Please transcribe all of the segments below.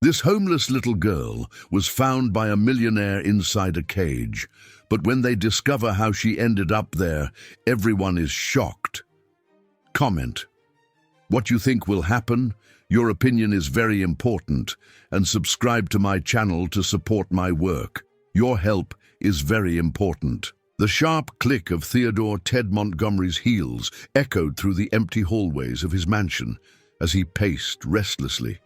This homeless little girl was found by a millionaire inside a cage, but when they discover how she ended up there, everyone is shocked. Comment. What you think will happen? Your opinion is very important, and subscribe to my channel to support my work. Your help is very important. The sharp click of Theodore Ted Montgomery's heels echoed through the empty hallways of his mansion as he paced restlessly.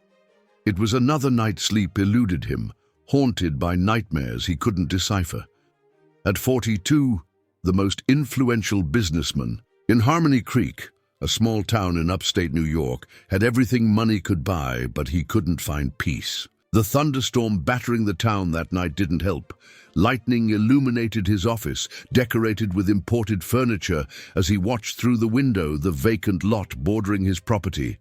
It was another night's sleep eluded him, haunted by nightmares he couldn't decipher. At 42, the most influential businessman in Harmony Creek, a small town in upstate New York, had everything money could buy, but he couldn't find peace. The thunderstorm battering the town that night didn't help. Lightning illuminated his office, decorated with imported furniture, as he watched through the window the vacant lot bordering his property.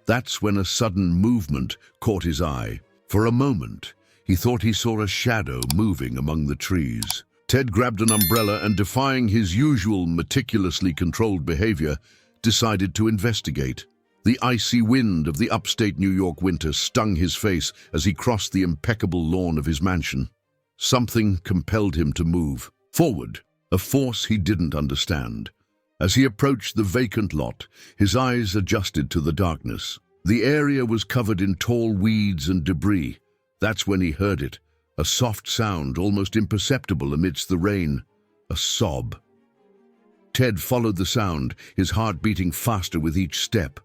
That's when a sudden movement caught his eye. For a moment, he thought he saw a shadow moving among the trees. Ted grabbed an umbrella and, defying his usual meticulously controlled behavior, decided to investigate. The icy wind of the upstate New York winter stung his face as he crossed the impeccable lawn of his mansion. Something compelled him to move forward, a force he didn't understand. As he approached the vacant lot, his eyes adjusted to the darkness. The area was covered in tall weeds and debris. That's when he heard it, a soft sound almost imperceptible amidst the rain, a sob. Ted followed the sound, his heart beating faster with each step.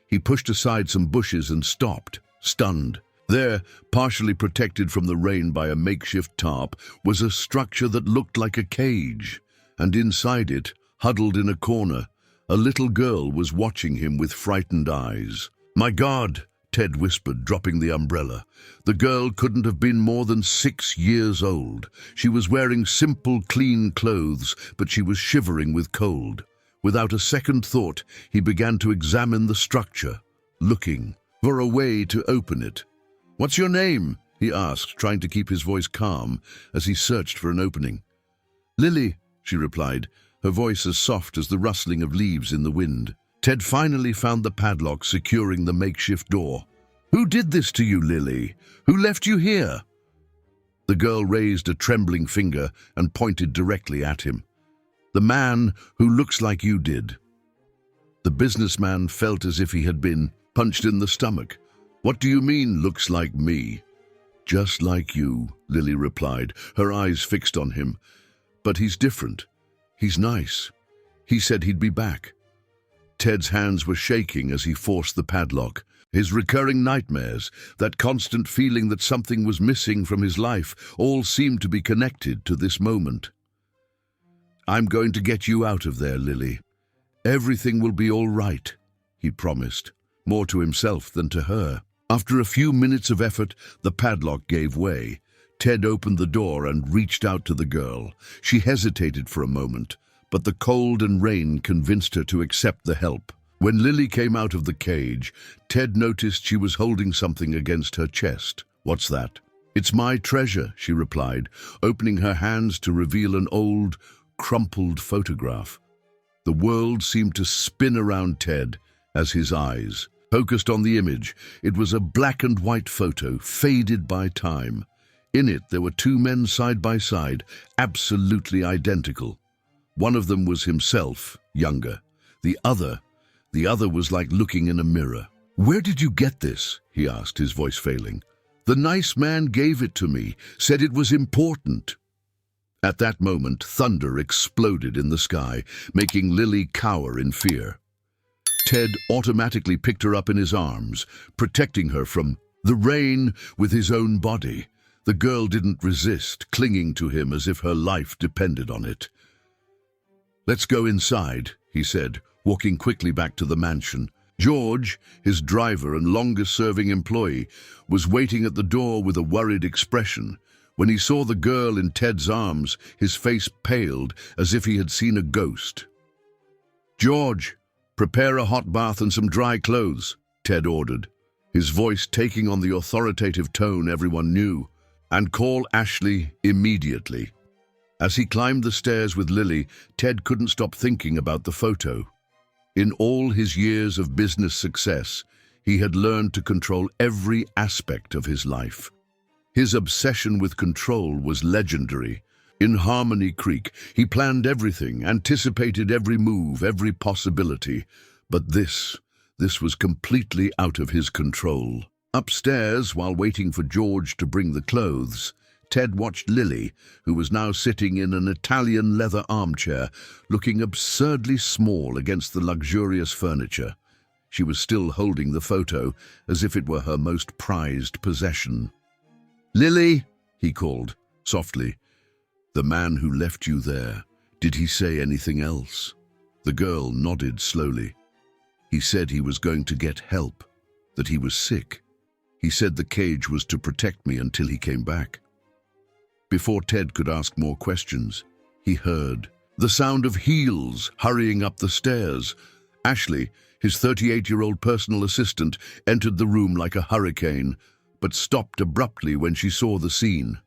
He pushed aside some bushes and stopped, stunned. There, partially protected from the rain by a makeshift tarp, was a structure that looked like a cage, and inside it, huddled in a corner, a little girl was watching him with frightened eyes. "My God," Ted whispered, dropping the umbrella. The girl couldn't have been more than 6 years old. She was wearing simple, clean clothes, but she was shivering with cold. Without a second thought, he began to examine the structure, looking for a way to open it. "What's your name?" he asked, trying to keep his voice calm as he searched for an opening. "Lily," she replied, her voice as soft as the rustling of leaves in the wind. Ted finally found the padlock securing the makeshift door. "Who did this to you, Lily? Who left you here?" The girl raised a trembling finger and pointed directly at him. "The man who looks like you did." The businessman felt as if he had been punched in the stomach. "What do you mean, looks like me?" "Just like you," Lily replied, her eyes fixed on him. "But he's different. He's nice. He said he'd be back." Ted's hands were shaking as he forced the padlock. His recurring nightmares, that constant feeling that something was missing from his life, all seemed to be connected to this moment. "I'm going to get you out of there, Lily. Everything will be all right," he promised, more to himself than to her. After a few minutes of effort, the padlock gave way. Ted opened the door and reached out to the girl. She hesitated for a moment, but the cold and rain convinced her to accept the help. When Lily came out of the cage, Ted noticed she was holding something against her chest. "What's that?" "It's my treasure," she replied, opening her hands to reveal an old, crumpled photograph. The world seemed to spin around Ted as his eyes focused on the image. It was a black and white photo, faded by time. In it, there were 2 men side by side, absolutely identical. One of them was himself, younger. The other was like looking in a mirror. "Where did you get this?" he asked, his voice failing. "The nice man gave it to me, said it was important." At that moment, thunder exploded in the sky, making Lily cower in fear. Ted automatically picked her up in his arms, protecting her from the rain with his own body. The girl didn't resist, clinging to him as if her life depended on it. "Let's go inside," he said, walking quickly back to the mansion. George, his driver and longest-serving employee, was waiting at the door with a worried expression. When he saw the girl in Ted's arms, his face paled as if he had seen a ghost. "George, prepare a hot bath and some dry clothes," Ted ordered, his voice taking on the authoritative tone everyone knew. "And call Ashley immediately." As he climbed the stairs with Lily, Ted couldn't stop thinking about the photo. In all his years of business success, He had learned to control every aspect of his life. His obsession with control was legendary. In Harmony Creek, he planned everything, anticipated every move, every possibility. But this was completely out of his control. Upstairs, while waiting for George to bring the clothes, Ted watched Lily, who was now sitting in an Italian leather armchair, looking absurdly small against the luxurious furniture. She was still holding the photo, as if it were her most prized possession. "Lily," he called, softly. "The man who left you there, did he say anything else?" The girl nodded slowly. "He said he was going to get help, that he was sick. He said the cage was to protect me until he came back." Before Ted could ask more questions, he heard the sound of heels hurrying up the stairs. Ashley, his 38-year-old personal assistant, entered the room like a hurricane, but stopped abruptly when she saw the scene.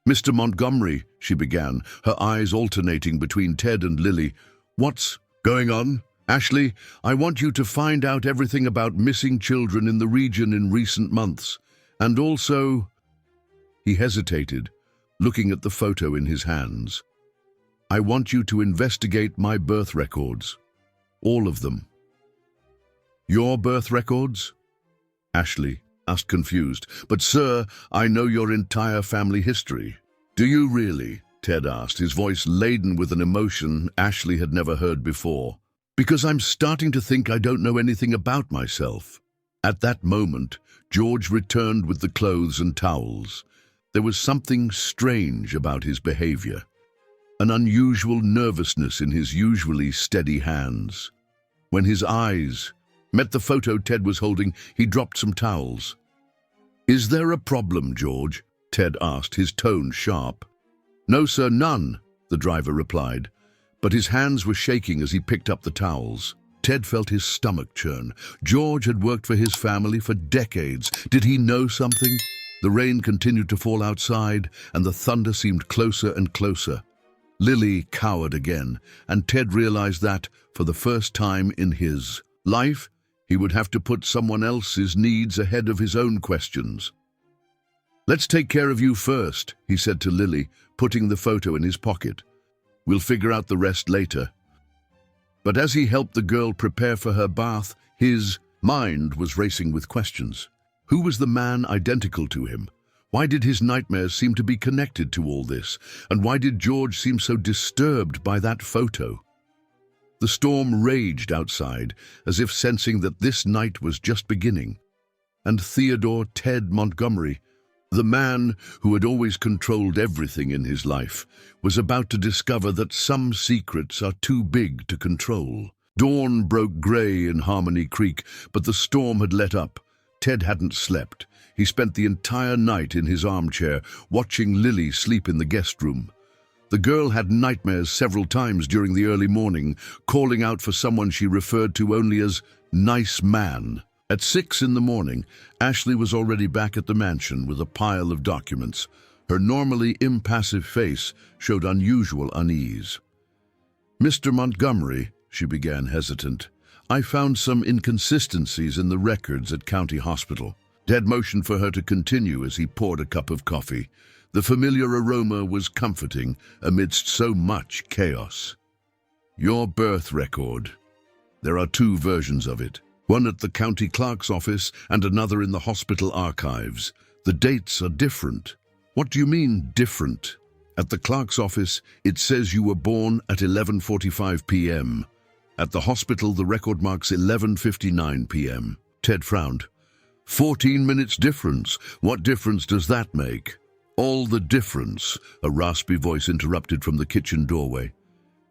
"Mr. Montgomery," she began, her eyes alternating between Ted and Lily. "What's going on? Ashley, I want you to find out everything about missing children in the region in recent months. And also—" He hesitated, looking at the photo in his hands. "I want you to investigate my birth records. All of them." "Your birth records?" Ashley asked, confused. "But sir, I know your entire family history." "Do you really?" Ted asked, his voice laden with an emotion Ashley had never heard before. "Because I'm starting to think I don't know anything about myself." At that moment, George returned with the clothes and towels. There was something strange about his behavior, an unusual nervousness in his usually steady hands. When his eyes met the photo Ted was holding, he dropped some towels. "Is there a problem, George?" Ted asked, his tone sharp. "No, sir, none," the driver replied, but his hands were shaking as he picked up the towels. Ted felt his stomach churn. George had worked for his family for decades. Did he know something? The rain continued to fall outside, and the thunder seemed closer and closer. Lily cowered again, and Ted realized that, for the first time in his life, he would have to put someone else's needs ahead of his own questions. "Let's take care of you first," he said to Lily, putting the photo in his pocket. "We'll figure out the rest later." But as he helped the girl prepare for her bath, his mind was racing with questions. Who was the man identical to him? Why did his nightmares seem to be connected to all this? And why did George seem so disturbed by that photo? The storm raged outside, as if sensing that this night was just beginning. And Theodore Ted Montgomery, the man who had always controlled everything in his life, was about to discover that some secrets are too big to control. Dawn broke gray in Harmony Creek, but the storm had let up. Ted hadn't slept. He spent the entire night in his armchair, watching Lily sleep in the guest room. The girl had nightmares several times during the early morning, calling out for someone she referred to only as nice man. At 6 in the morning, Ashley was already back at the mansion with a pile of documents. Her normally impassive face showed unusual unease. "Mr. Montgomery," she began, hesitant, "I found some inconsistencies in the records at County Hospital." Ted motioned for her to continue as he poured a cup of coffee. The familiar aroma was comforting amidst so much chaos. "Your birth record. There are 2 versions of it. One at the county clerk's office and another in the hospital archives. The dates are different." "What do you mean, different?" "At the clerk's office, it says you were born at 11:45 p.m. At the hospital, the record marks 11:59 p.m. Ted frowned. 14 minutes difference. What difference does that make?" "All the difference," a raspy voice interrupted from the kitchen doorway.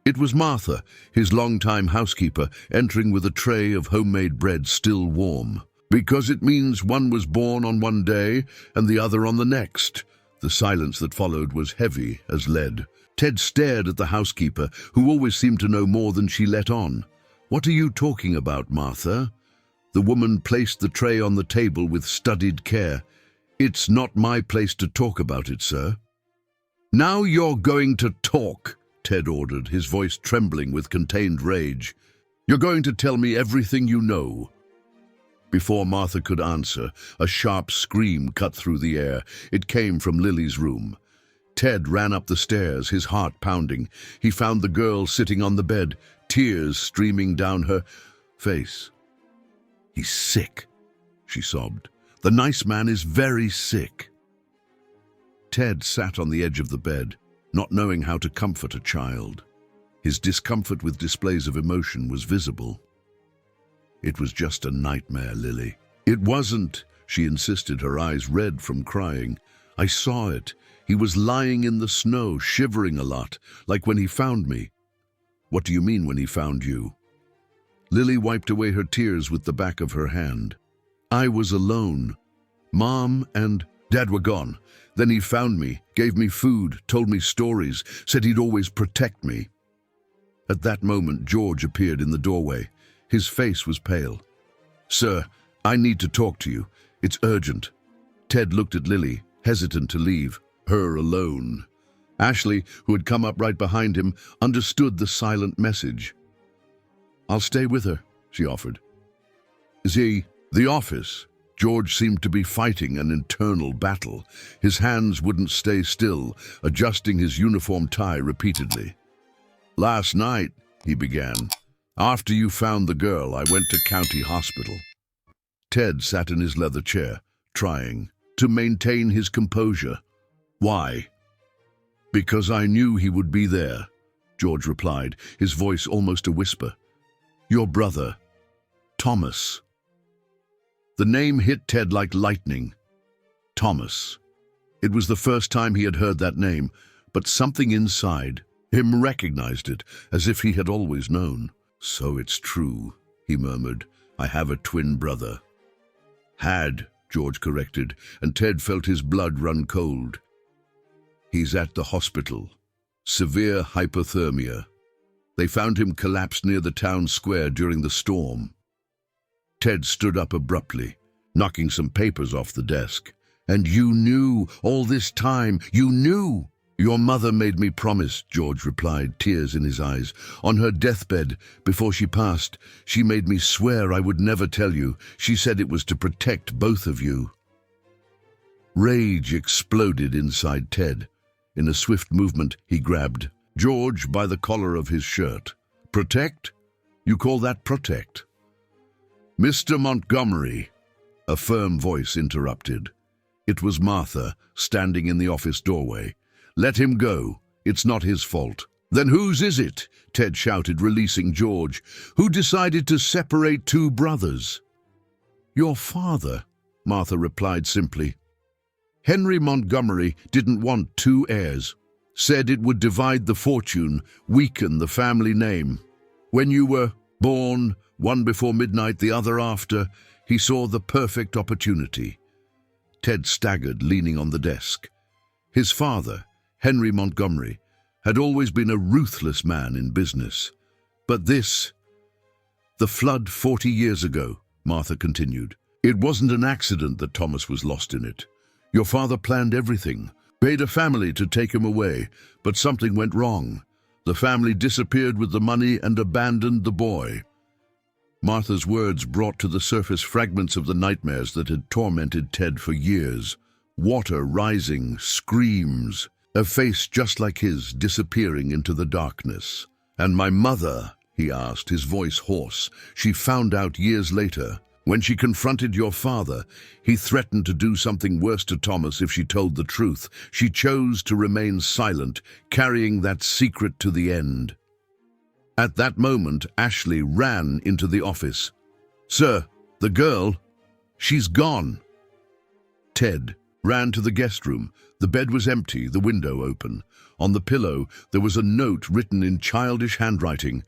It was Martha, his longtime housekeeper, entering with a tray of homemade bread still warm. "Because it means one was born on one day and the other on the next." The silence that followed was heavy as lead. Ted stared at the housekeeper, who always seemed to know more than she let on. "What are you talking about, Martha?" The woman placed the tray on the table with studied care. "It's not my place to talk about it, sir." "Now you're going to talk," Ted ordered, his voice trembling with contained rage. "You're going to tell me everything you know." Before Martha could answer, a sharp scream cut through the air. It came from Lily's room. Ted ran up the stairs, his heart pounding. He found the girl sitting on the bed, tears streaming down her face. "He's sick," she sobbed. "The nice man is very sick." Ted sat on the edge of the bed, not knowing how to comfort a child. His discomfort with displays of emotion was visible. "It was just a nightmare, Lily." "It wasn't," she insisted, her eyes red from crying. "I saw it. He was lying in the snow, shivering a lot, like when he found me." "What do you mean when he found you?" Lily wiped away her tears with the back of her hand. "I was alone. Mom and Dad were gone. Then he found me, gave me food, told me stories, said he'd always protect me." At that moment, George appeared in the doorway. His face was pale. "Sir, I need to talk to you. It's urgent." Ted looked at Lily, hesitant to leave her alone. Ashley, who had come up right behind him, understood the silent message. "I'll stay with her," she offered. "Is he?" "The office." George seemed to be fighting an internal battle. His hands wouldn't stay still, adjusting his uniform tie repeatedly. "Last night," he began, "after you found the girl, I went to county hospital." Ted sat in his leather chair, trying to maintain his composure. "Why?" "Because I knew he would be there," George replied, his voice almost a whisper. "Your brother, Thomas." The name hit Ted like lightning. Thomas. It was the first time he had heard that name, but something inside him recognized it, as if he had always known. "So it's true," he murmured. "I have a twin brother." "Had," George corrected, and Ted felt his blood run cold. "He's at the hospital. Severe hypothermia. They found him collapsed near the town square during the storm." Ted stood up abruptly, knocking some papers off the desk. "And you knew all this time? You knew?" "Your mother made me promise," George replied, tears in his eyes. "On her deathbed, before she passed, she made me swear I would never tell you. She said it was to protect both of you." Rage exploded inside Ted. In a swift movement, he grabbed George by the collar of his shirt. "Protect? You call that protect?" "Mr. Montgomery," a firm voice interrupted. It was Martha, standing in the office doorway. "Let him go. It's not his fault." "Then whose is it?" Ted shouted, releasing George. "Who decided to separate two brothers?" "Your father," Martha replied simply. "Henry Montgomery didn't want two heirs. Said it would divide the fortune, weaken the family name. When you were born, one before midnight, the other after, he saw the perfect opportunity." Ted staggered, leaning on the desk. His father, Henry Montgomery, had always been a ruthless man in business. But this... "The flood 40 years ago," Martha continued. "It wasn't an accident that Thomas was lost in it. Your father planned everything, paid a family to take him away, but something went wrong. The family disappeared with the money and abandoned the boy." Martha's words brought to the surface fragments of the nightmares that had tormented Ted for years. Water rising, screams, a face just like his disappearing into the darkness. "And my mother," he asked, his voice hoarse, "she found out years later. When she confronted your father, he threatened to do something worse to Thomas if she told the truth. She chose to remain silent, carrying that secret to the end." At that moment, Ashley ran into the office. "Sir, the girl, she's gone." Ted ran to the guest room. The bed was empty, the window open. On the pillow, there was a note written in childish handwriting.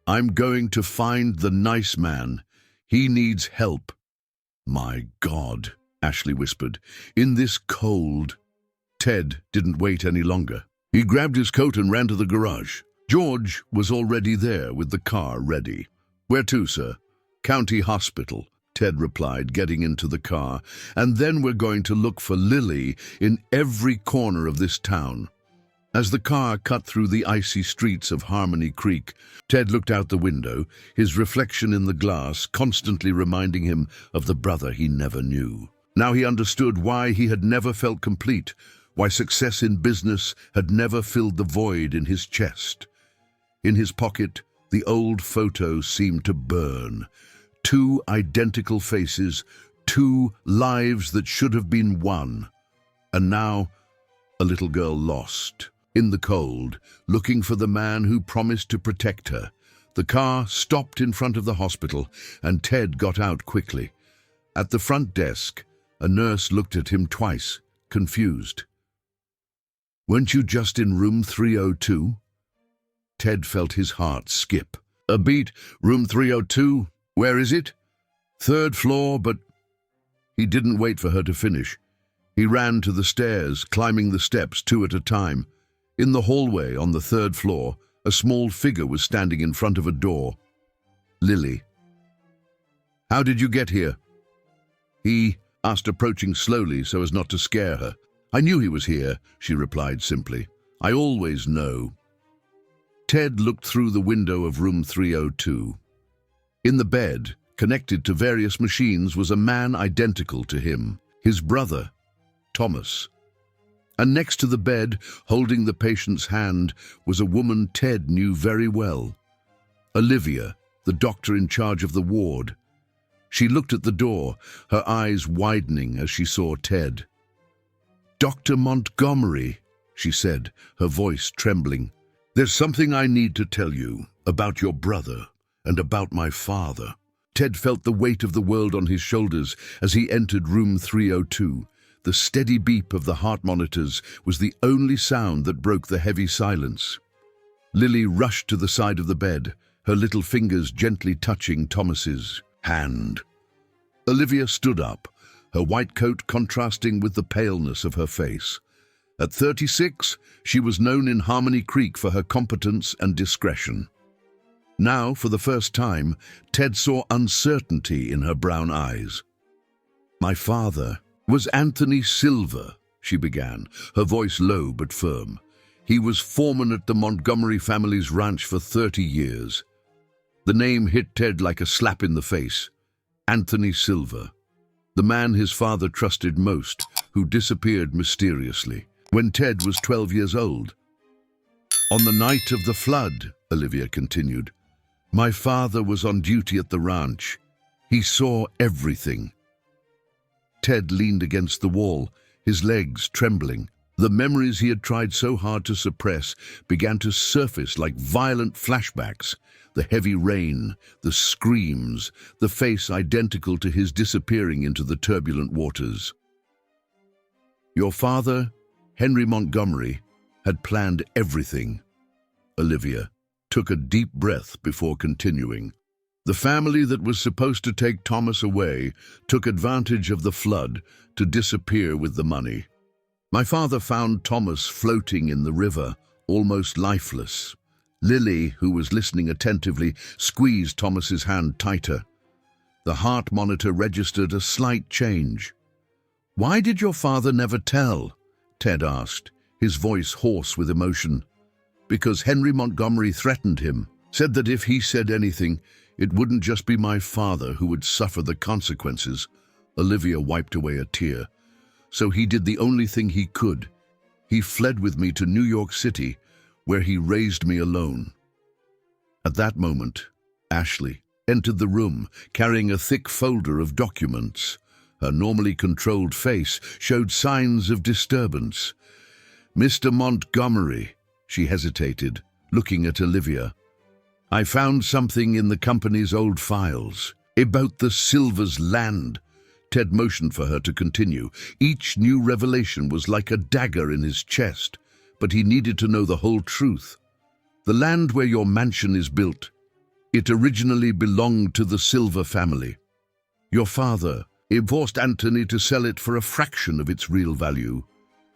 "I'm going to find the nice man. He needs help." "My God," Ashley whispered, "in this cold." Ted didn't wait any longer. He grabbed his coat and ran to the garage. George was already there with the car ready. "Where to, sir?" "County Hospital," Ted replied, getting into the car. "And then we're going to look for Lily in every corner of this town." As the car cut through the icy streets of Harmony Creek, Ted looked out the window, his reflection in the glass constantly reminding him of the brother he never knew. Now he understood why he had never felt complete, why success in business had never filled the void in his chest. In his pocket, the old photo seemed to burn. Two identical faces, two lives that should have been one. And now, a little girl lost. In the cold, looking for the man who promised to protect her. The car stopped in front of the hospital, and Ted got out quickly. At the front desk, a nurse looked at him twice, confused. "Weren't you just in room 302? Ted felt his heart skip. "A beat, room 302. Where is it?" "Third floor, but—" He didn't wait for her to finish. He ran to the stairs, climbing the steps two at a time. In the hallway on the third floor, a small figure was standing in front of a door. Lily. "How did you get here?" He asked, approaching slowly so as not to scare her. "I knew he was here," she replied simply. "I always know." Ted looked through the window of room 302. In the bed, connected to various machines, was a man identical to him, his brother, Thomas. And next to the bed, holding the patient's hand, was a woman Ted knew very well. Olivia, the doctor in charge of the ward. She looked at the door, her eyes widening as she saw Ted. "Dr. Montgomery," she said, her voice trembling. "There's something I need to tell you about your brother and about my father." Ted felt the weight of the world on his shoulders as he entered room 302. The steady beep of the heart monitors was the only sound that broke the heavy silence. Lily rushed to the side of the bed, her little fingers gently touching Thomas's hand. Olivia stood up, her white coat contrasting with the paleness of her face. At 36, she was known in Harmony Creek for her competence and discretion. Now, for the first time, Ted saw uncertainty in her brown eyes. "My father was Anthony Silver," she began, her voice low but firm. "He was foreman at the Montgomery family's ranch for 30 years. The name hit Ted like a slap in the face. Anthony Silver. The man his father trusted most, who disappeared mysteriously when Ted was 12 years old. "On the night of the flood," Olivia continued, "my father was on duty at the ranch. He saw everything." Ted leaned against the wall, his legs trembling. The memories he had tried so hard to suppress began to surface like violent flashbacks. The heavy rain, the screams, the face identical to his disappearing into the turbulent waters. "Your father, Henry Montgomery, had planned everything." Olivia took a deep breath before continuing. "The family that was supposed to take Thomas away took advantage of the flood to disappear with the money. My father found Thomas floating in the river, almost lifeless. Lily, who was listening attentively, squeezed Thomas's hand tighter. The heart monitor registered a slight change. "Why did your father never tell?" Ted asked, his voice hoarse with emotion. "Because Henry Montgomery threatened him, said that if he said anything, it wouldn't just be my father who would suffer the consequences." Olivia wiped away a tear. "So he did the only thing he could. He fled with me to New York City, where he raised me alone." At that moment, Ashley entered the room, carrying a thick folder of documents. Her normally controlled face showed signs of disturbance. "Mr. Montgomery," she hesitated, looking at Olivia. "I found something in the company's old files about the Silver's land." Ted motioned for her to continue. Each new revelation was like a dagger in his chest, but he needed to know the whole truth. "The land where your mansion is built, it originally belonged to the Silver family. Your father forced Anthony to sell it for a fraction of its real value,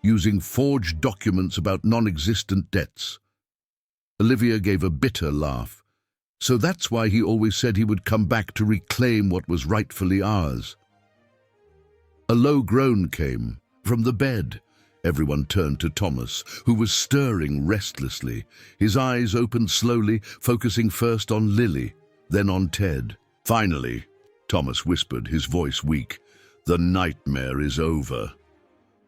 using forged documents about non-existent debts." Olivia gave a bitter laugh. "So that's why he always said he would come back to reclaim what was rightfully ours." A low groan came from the bed, Everyone turned to Thomas, who was stirring restlessly. His eyes opened slowly, focusing first on Lily, then on Ted. "Finally," Thomas whispered, his voice weak, "the nightmare is over."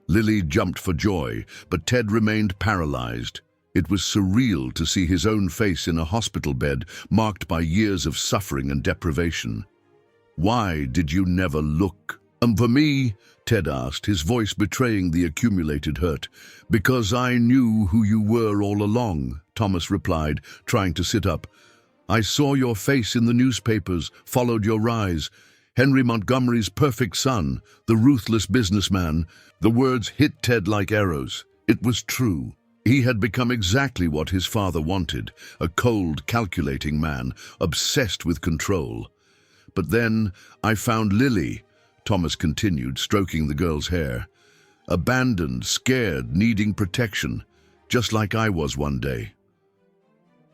Lily jumped for joy, but Ted remained paralyzed. It was surreal to see his own face in a hospital bed, marked by years of suffering and deprivation. "Why did you never look?" For me," Ted asked, his voice betraying the accumulated hurt. "Because I knew who you were all along," Thomas replied, trying to sit up. "I saw your face in the newspapers, followed your rise. Henry Montgomery's perfect son, the ruthless businessman." The words hit Ted like arrows. It was true. He had become exactly what his father wanted, a cold, calculating man, obsessed with control. "But then I found Lily," Thomas continued, stroking the girl's hair. "Abandoned, scared, needing protection, just like I was one day."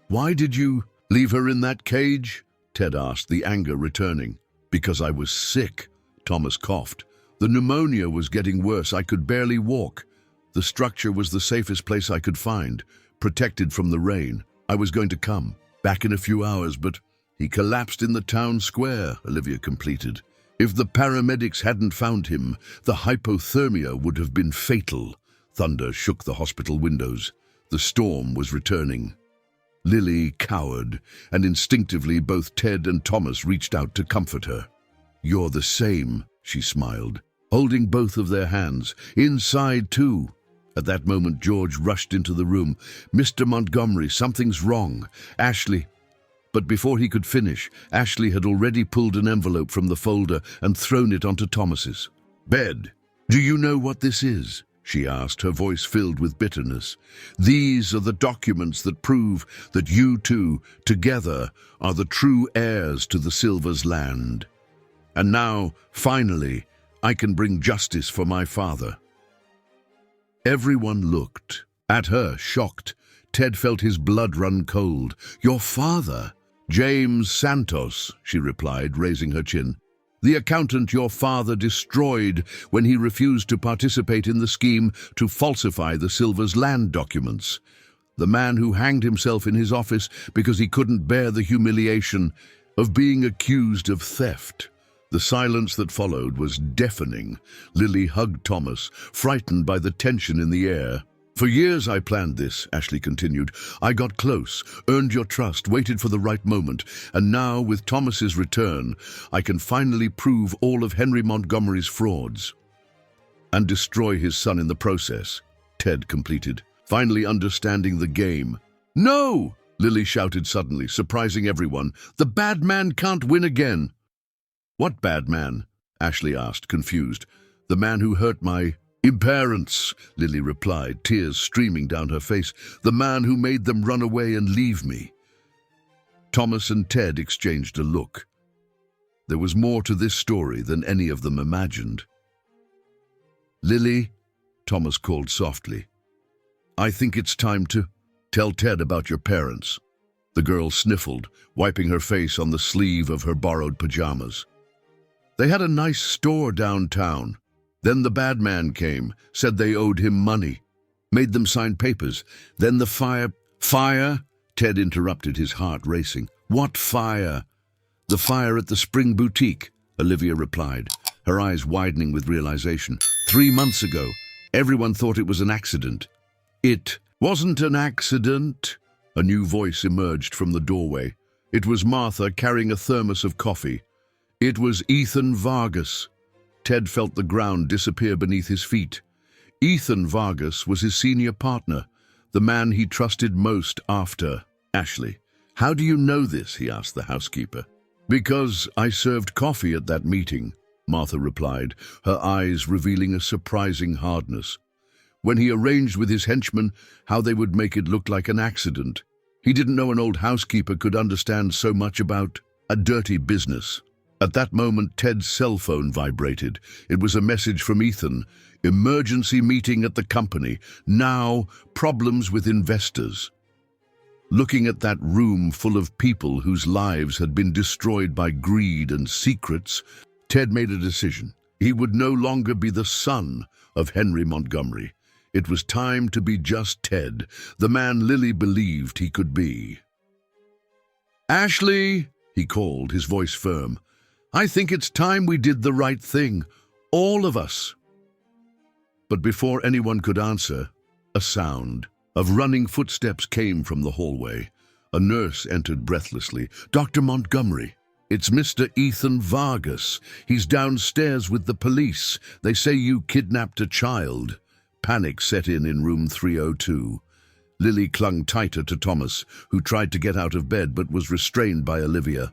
"Why did you leave her in that cage?" Ted asked, the anger returning. "Because I was sick," Thomas coughed. "The pneumonia was getting worse. I could barely walk. The structure was the safest place I could find, protected from the rain. I was going to come back in a few hours, but..." "He collapsed in the town square," Olivia completed. "If the paramedics hadn't found him, the hypothermia would have been fatal." Thunder shook the hospital windows. The storm was returning. Lily cowered, and instinctively both Ted and Thomas reached out to comfort her. "You're the same," she smiled, holding both of their hands. "Inside, too." At that moment, George rushed into the room. "Mr. Montgomery, something's wrong. Ashley..." But before he could finish, Ashley had already pulled an envelope from the folder and thrown it onto Thomas's bed. "Do you know what this is?" she asked, her voice filled with bitterness. "These are the documents that prove that you two, together, are the true heirs to the Silver's land. And now, finally, I can bring justice for my father." Everyone looked at her, shocked. Ted felt his blood run cold. "Your father?" "James Santos," she replied, raising her chin. "The accountant your father destroyed when he refused to participate in the scheme to falsify the Silver's land documents. The man who hanged himself in his office because he couldn't bear the humiliation of being accused of theft." The silence that followed was deafening. Lily hugged Thomas, frightened by the tension in the air. "For years I planned this," Ashley continued. "I got close, earned your trust, waited for the right moment, and now, with Thomas's return, I can finally prove all of Henry Montgomery's frauds and destroy his son in the process," Ted completed, finally understanding the game. "No!" Lily shouted suddenly, surprising everyone. "The bad man can't win again." "What bad man?" Ashley asked, confused. "The man who hurt my parents," Lily replied, tears streaming down her face. "The man who made them run away and leave me." Thomas and Ted exchanged a look. There was more to this story than any of them imagined. "Lily," Thomas called softly, "I think it's time to tell Ted about your parents." The girl sniffled, wiping her face on the sleeve of her borrowed pajamas. "They had a nice store downtown. Then the bad man came, said they owed him money, made them sign papers. Then the fire..." "Fire?" Ted interrupted, his heart racing. "What fire?" "The fire at the Spring Boutique," Olivia replied, her eyes widening with realization. 3 months ago, everyone thought it was an accident." "It wasn't an accident," a new voice emerged from the doorway. It was Martha carrying a thermos of coffee. "It was Ethan Vargas." Ted felt the ground disappear beneath his feet. Ethan Vargas was his senior partner, the man he trusted most after Ashley. "How do you know this?" he asked the housekeeper. "Because I served coffee at that meeting," Martha replied, her eyes revealing a surprising hardness. "When he arranged with his henchmen how they would make it look like an accident. He didn't know an old housekeeper could understand so much about a dirty business." At that moment, Ted's cell phone vibrated. It was a message from Ethan. "Emergency meeting at the company. Now, problems with investors." Looking at that room full of people whose lives had been destroyed by greed and secrets, Ted made a decision. He would no longer be the son of Henry Montgomery. It was time to be just Ted, the man Lily believed he could be. "Ashley," he called, his voice firm, "I think it's time we did the right thing. All of us." But before anyone could answer, a sound of running footsteps came from the hallway. A nurse entered breathlessly. "Dr. Montgomery, it's Mr. Ethan Vargas. He's downstairs with the police. They say you kidnapped a child." Panic set in room 302. Lily clung tighter to Thomas, who tried to get out of bed but was restrained by Olivia.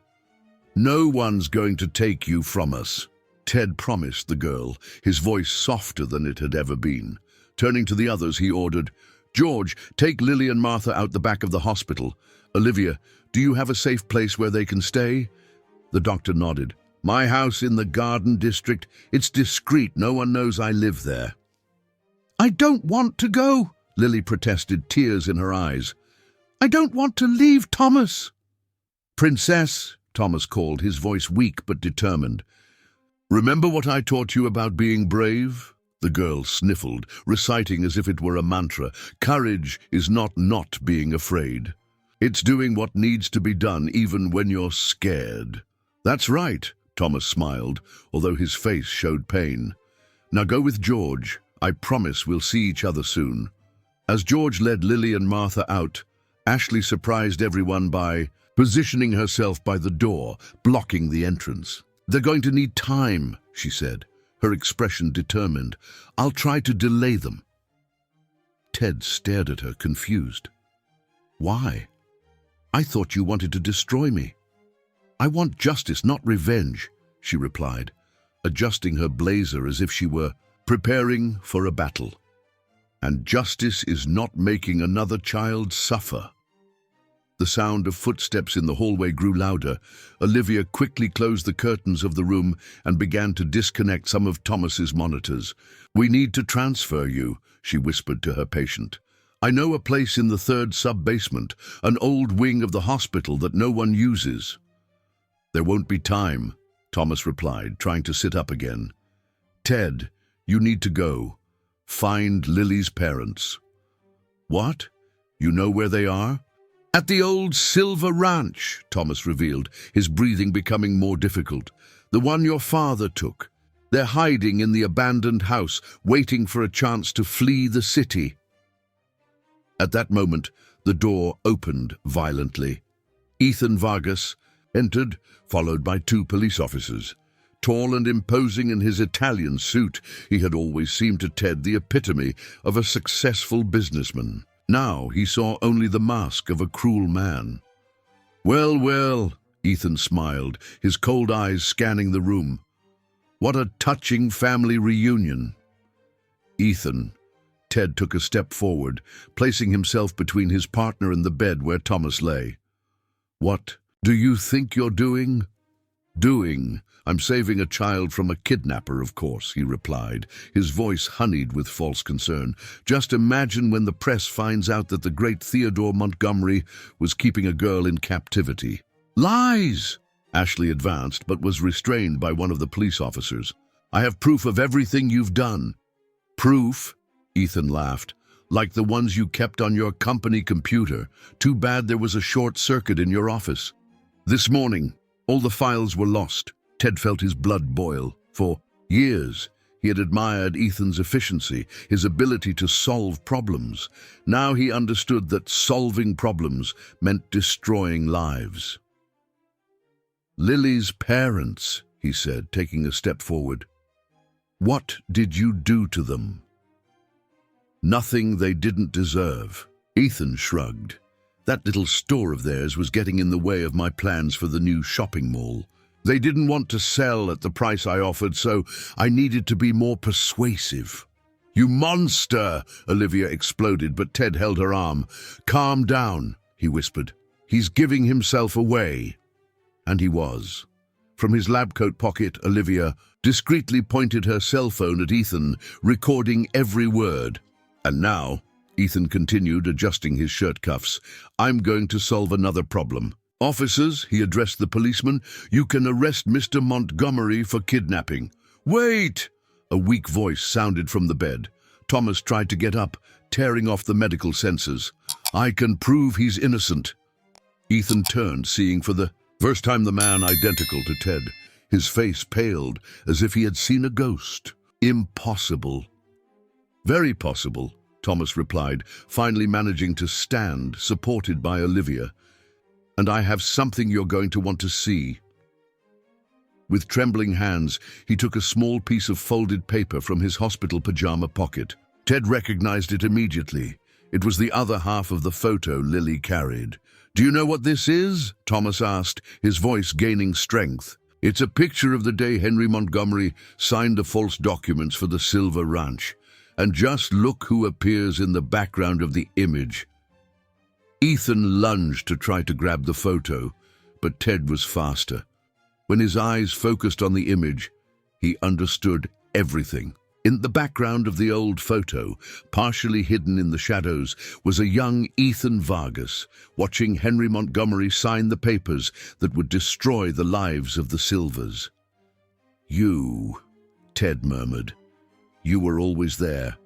"No one's going to take you from us," Ted promised the girl, his voice softer than it had ever been. Turning to the others, he ordered, "George, take Lily and Martha out the back of the hospital. Olivia, do you have a safe place where they can stay?" The doctor nodded. "My house in the Garden District. It's discreet. No one knows I live there." "I don't want to go," Lily protested, tears in her eyes. "I don't want to leave Thomas." "Princess," Thomas called, his voice weak but determined. "Remember what I taught you about being brave?" The girl sniffled, reciting as if it were a mantra. "Courage is not being afraid. It's doing what needs to be done even when you're scared." "That's right," Thomas smiled, although his face showed pain. "Now go with George. I promise we'll see each other soon." As George led Lily and Martha out, Ashley surprised everyone by positioning herself by the door, blocking the entrance. "They're going to need time," she said, her expression determined. "I'll try to delay them." Ted stared at her, confused. "Why? I thought you wanted to destroy me." "I want justice, not revenge," she replied, adjusting her blazer as if she were preparing for a battle. "And justice is not making another child suffer." The sound of footsteps in the hallway grew louder. Olivia quickly closed the curtains of the room and began to disconnect some of Thomas's monitors. "We need to transfer you," she whispered to her patient. "I know a place in the 3rd sub-basement, an old wing of the hospital that no one uses." "There won't be time," Thomas replied, trying to sit up again. "Ted, you need to go. Find Lily's parents." "What? You know where they are?" "At the old Silver Ranch," Thomas revealed, his breathing becoming more difficult. "The one your father took. They're hiding in the abandoned house, waiting for a chance to flee the city." At that moment, the door opened violently. Ethan Vargas entered, followed by 2 police officers. Tall and imposing in his Italian suit, he had always seemed to Ted the epitome of a successful businessman. Now he saw only the mask of a cruel man. "Well, well," Ethan smiled, his cold eyes scanning the room. "What a touching family reunion." "Ethan," Ted took a step forward, placing himself between his partner and the bed where Thomas lay. "What do you think you're doing?" "Doing? I'm saving a child from a kidnapper, of course," he replied, his voice honeyed with false concern. "Just imagine when the press finds out that the great Theodore Montgomery was keeping a girl in captivity." "Lies!" Ashley advanced, but was restrained by one of the police officers. "I have proof of everything you've done." "Proof?" Ethan laughed. "Like the ones you kept on your company computer. Too bad there was a short circuit in your office. This morning, all the files were lost." Ted felt his blood boil. For years, he had admired Ethan's efficiency, his ability to solve problems. Now he understood that solving problems meant destroying lives. "Lily's parents," he said, taking a step forward. "What did you do to them?" "Nothing they didn't deserve." Ethan shrugged. "That little store of theirs was getting in the way of my plans for the new shopping mall. They didn't want to sell at the price I offered, so I needed to be more persuasive." "You monster!" Olivia exploded, but Ted held her arm. "Calm down," he whispered. "He's giving himself away." And he was. From his lab coat pocket, Olivia discreetly pointed her cell phone at Ethan, recording every word. "And now," Ethan continued, adjusting his shirt cuffs, "I'm going to solve another problem. Officers," he addressed the policeman, "you can arrest Mr. Montgomery for kidnapping." "Wait!" A weak voice sounded from the bed. Thomas tried to get up, tearing off the medical censors. "I can prove he's innocent." Ethan turned, seeing for the first time the man identical to Ted. His face paled, as if he had seen a ghost. "Impossible." "Very possible," Thomas replied, finally managing to stand, supported by Olivia. "And I have something you're going to want to see." With trembling hands, he took a small piece of folded paper from his hospital pajama pocket. Ted recognized it immediately. It was the other half of the photo Lily carried. "Do you know what this is?" Thomas asked, his voice gaining strength. "It's a picture of the day Henry Montgomery signed the false documents for the Silver Ranch. And just look who appears in the background of the image." Ethan lunged to try to grab the photo, but Ted was faster. When his eyes focused on the image, he understood everything. In the background of the old photo, partially hidden in the shadows, was a young Ethan Vargas, watching Henry Montgomery sign the papers that would destroy the lives of the Silvers. "You," Ted murmured. "You were always there,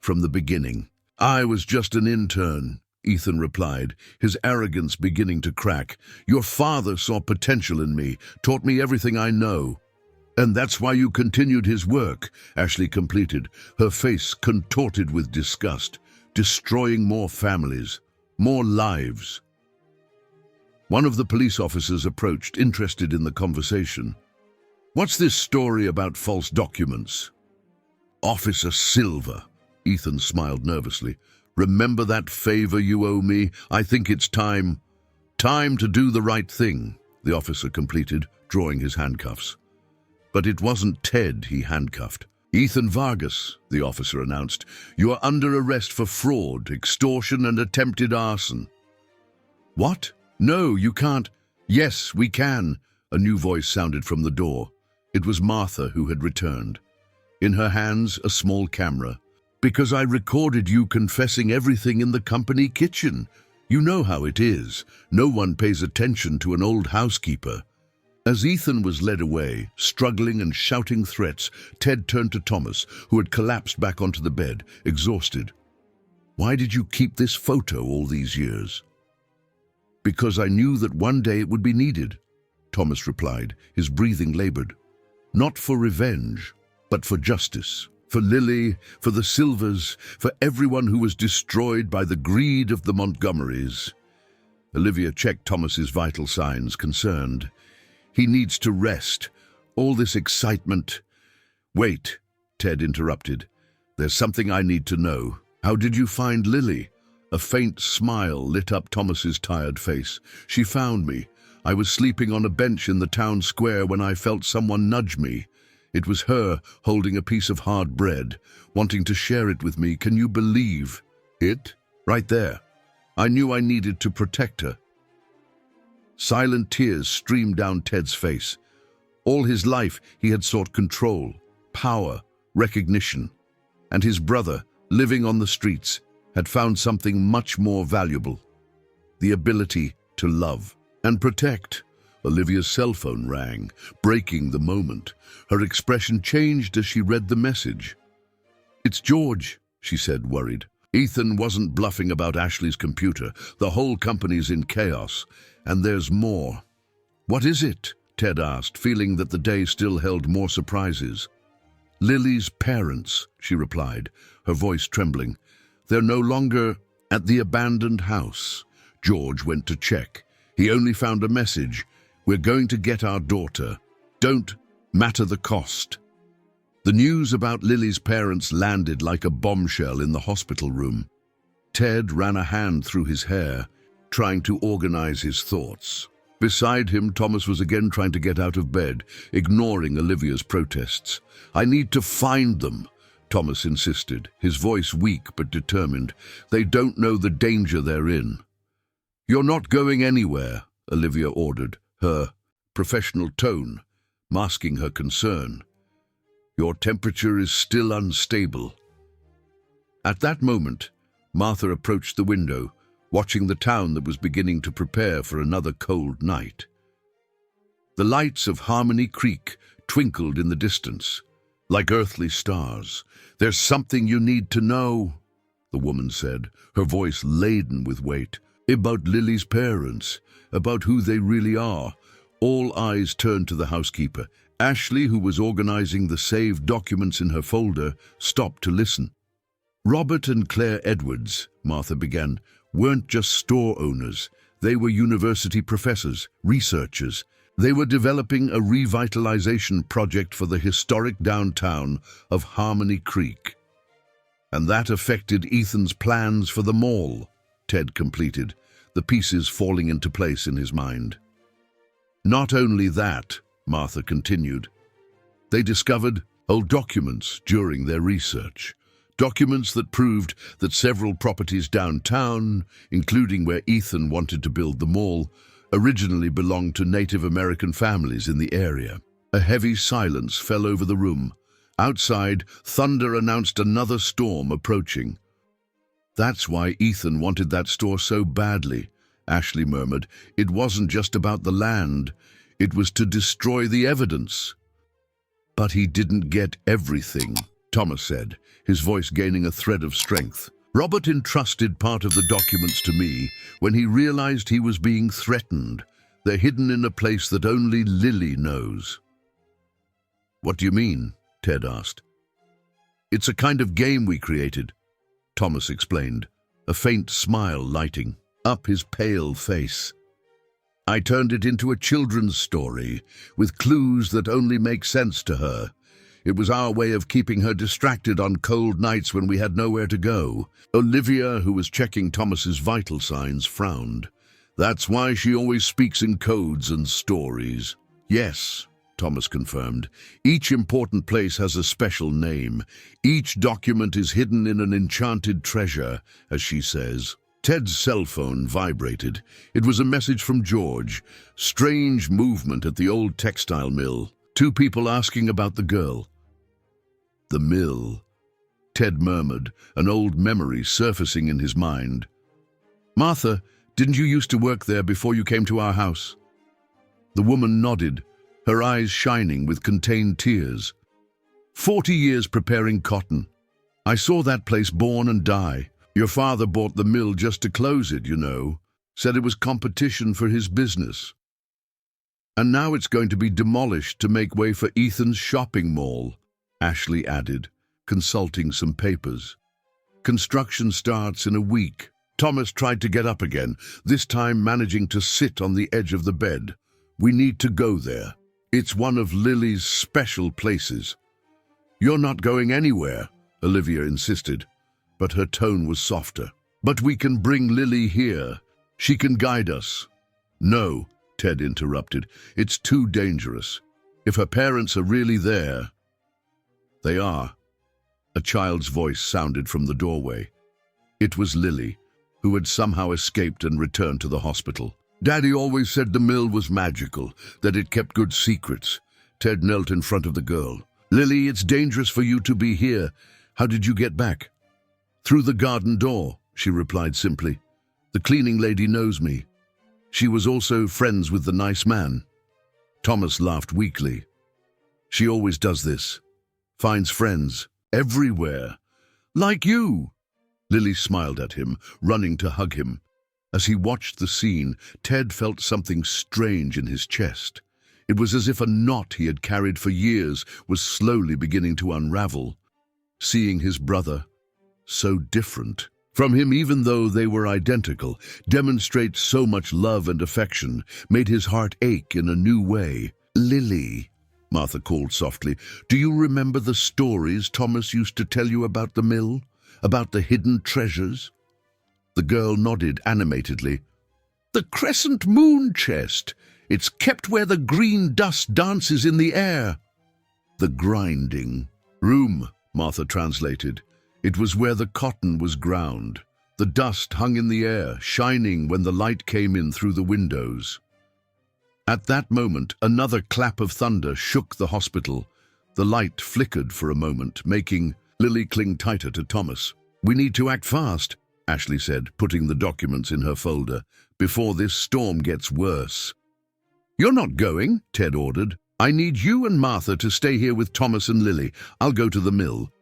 from the beginning." "I was just an intern," Ethan replied, his arrogance beginning to crack. "Your father saw potential in me, taught me everything I know." "And that's why you continued his work," Ashley completed, her face contorted with disgust. "Destroying more families, more lives." One of the police officers approached, interested in the conversation. "What's this story about false documents?" "Officer Silver," Ethan smiled nervously. "Remember that favor you owe me? I think it's time to do the right thing," the officer completed, drawing his handcuffs. But it wasn't Ted he handcuffed. "Ethan Vargas," the officer announced. "You are under arrest for fraud, extortion, and attempted arson." "What? No, you can't." "Yes, we can," a new voice sounded from the door. It was Martha who had returned. In her hands, a small camera. "Because I recorded you confessing everything in the company kitchen. You know how it is. No one pays attention to an old housekeeper." As Ethan was led away, struggling and shouting threats, Ted turned to Thomas, who had collapsed back onto the bed, exhausted. "Why did you keep this photo all these years?" "Because I knew that one day it would be needed," Thomas replied, his breathing labored. "Not for revenge, but for justice. For Lily, for the Silvers, for everyone who was destroyed by the greed of the Montgomerys." Olivia checked Thomas's vital signs, concerned. "He needs to rest. All this excitement—" "Wait," Ted interrupted. "There's something I need to know. How did you find Lily?" A faint smile lit up Thomas's tired face. "She found me. I was sleeping on a bench in the town square when I felt someone nudge me. It was her, holding a piece of hard bread, wanting to share it with me. Can you believe it? Right there. I knew I needed to protect her." Silent tears streamed down Ted's face. All his life he had sought control, power, recognition. And his brother, living on the streets, had found something much more valuable: the ability to love and protect. Olivia's cell phone rang, breaking the moment. Her expression changed as she read the message. "It's George," she said, worried. Ethan wasn't bluffing about Ashley's computer. The whole company's in chaos, and there's more. "What is it?" Ted asked, feeling that the day still held more surprises. "Lily's parents," she replied, her voice trembling. "They're no longer at the abandoned house. George went to check. He only found a message. 'We're going to get our daughter. Don't matter the cost.'" The news about Lily's parents landed like a bombshell in the hospital room. Ted ran a hand through his hair, trying to organize his thoughts. Beside him, Thomas was again trying to get out of bed, ignoring Olivia's protests. "I need to find them," Thomas insisted, his voice weak but determined. "They don't know the danger they're in." "You're not going anywhere," Olivia ordered, her professional tone masking her concern. "Your temperature is still unstable." At that moment, Martha approached the window, watching the town that was beginning to prepare for another cold night. The lights of Harmony Creek twinkled in the distance, Like earthly stars. There's something you need to know, the woman said, her voice laden with weight. About Lily's parents, about who they really are. All eyes turned to the housekeeper. Ashley, who was organizing the saved documents in her folder, stopped to listen. Robert and Claire Edwards, Martha began, weren't just store owners. They were university professors, researchers. They were developing a revitalization project for the historic downtown of Harmony Creek. And that affected Ethan's plans for the mall, Ted completed, the pieces falling into place in his mind. Not only that, Martha continued, they discovered old documents during their research. Documents that proved that several properties downtown, including where Ethan wanted to build the mall, originally belonged to Native American families in the area. A heavy silence fell over the room. Outside, thunder announced another storm approaching. That's why Ethan wanted that store so badly, Ashley murmured. It wasn't just about the land. It was to destroy the evidence. But he didn't get everything, Thomas said, his voice gaining a thread of strength. Robert entrusted part of the documents to me when he realized he was being threatened. They're hidden in a place that only Lily knows. What do you mean? Ted asked. It's a kind of game we created, Thomas explained, a faint smile lighting up his pale face. I turned it into a children's story with clues that only make sense to her. It was our way of keeping her distracted on cold nights when we had nowhere to go. Olivia, who was checking Thomas's vital signs, frowned. That's why she always speaks in codes and stories. Yes, Thomas confirmed. Each important place has a special name. Each document is hidden in an enchanted treasure, as she says. Ted's cell phone vibrated. It was a message from George. Strange movement at the old textile mill. 2 people asking about the girl. The mill, Ted murmured, an old memory surfacing in his mind. Martha, didn't you used to work there before you came to our house? The woman nodded, her eyes shining with contained tears. 40 years preparing cotton. I saw that place born and die. Your father bought the mill just to close it, you know. Said it was competition for his business. And now it's going to be demolished to make way for Ethan's shopping mall, Ashley added, consulting some papers. Construction starts in a week. Thomas tried to get up again, this time managing to sit on the edge of the bed. We need to go there. It's one of Lily's special places. You're not going anywhere, Olivia insisted, but her tone was softer. But we can bring Lily here. She can guide us. No, Ted interrupted. It's too dangerous. If her parents are really there... They are. A child's voice sounded from the doorway. It was Lily, who had somehow escaped and returned to the hospital. Daddy always said the mill was magical, that it kept good secrets. Ted knelt in front of the girl. Lily, it's dangerous for you to be here. How did you get back? Through the garden door, she replied simply. The cleaning lady knows me. She was also friends with the nice man. Thomas laughed weakly. She always does this. Finds friends everywhere. Like you. Lily smiled at him, running to hug him. As he watched the scene, Ted felt something strange in his chest. It was as if a knot he had carried for years was slowly beginning to unravel. Seeing his brother, so different from him even though they were identical, demonstrate so much love and affection, made his heart ache in a new way. Lily, Martha called softly, do you remember the stories Thomas used to tell you about the mill? About the hidden treasures? The girl nodded animatedly. The crescent moon chest. It's kept where the green dust dances in the air. The grinding room, Martha translated. It was where the cotton was ground. The dust hung in the air, shining when the light came in through the windows. At that moment, another clap of thunder shook the hospital. The light flickered for a moment, making Lily cling tighter to Thomas. We need to act fast, Ashley said, putting the documents in her folder, before this storm gets worse. You're not going, Ted ordered. I need you and Martha to stay here with Thomas and Lily. I'll go to the mill."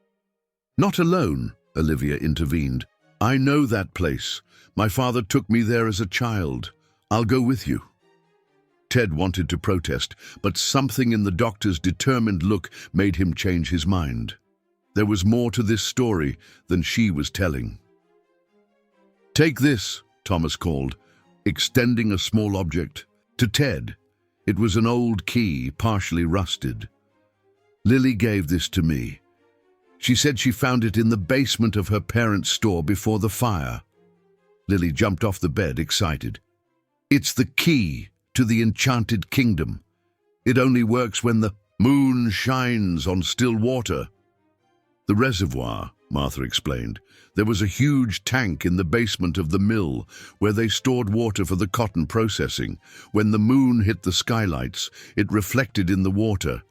"Not alone," Olivia intervened. "I know that place. My father took me there as a child. I'll go with you." Ted wanted to protest, but something in the doctor's determined look made him change his mind. There was more to this story than she was telling. "Take this," Thomas called, extending a small object. To Ted, it was an old key, partially rusted. "Lily gave this to me. She said she found it in the basement of her parents' store before the fire." Lily jumped off the bed, excited. "It's the key to the enchanted kingdom. It only works when the moon shines on still water." "The reservoir," Martha explained. "There was a huge tank in the basement of the mill where they stored water for the cotton processing. When the moon hit the skylights, it reflected in the water."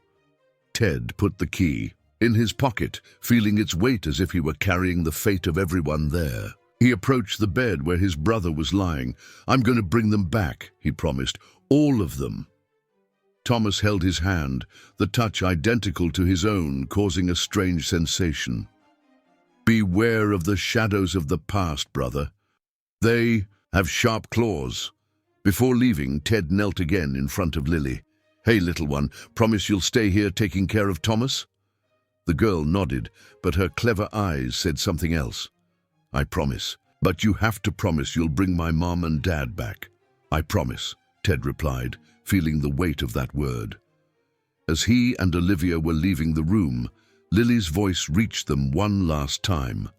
Ted put the key in his pocket, feeling its weight as if he were carrying the fate of everyone there. He approached the bed where his brother was lying. "I'm going to bring them back," he promised. "All of them." Thomas held his hand, the touch identical to his own, causing a strange sensation. "Beware of the shadows of the past, brother. They have sharp claws." Before leaving, Ted knelt again in front of Lily. "Hey, little one, promise you'll stay here taking care of Thomas?" The girl nodded, but her clever eyes said something else. "I promise, but you have to promise you'll bring my mom and dad back." "I promise," Ted replied, feeling the weight of that word. As he and Olivia were leaving the room, Lily's voice reached them one last time.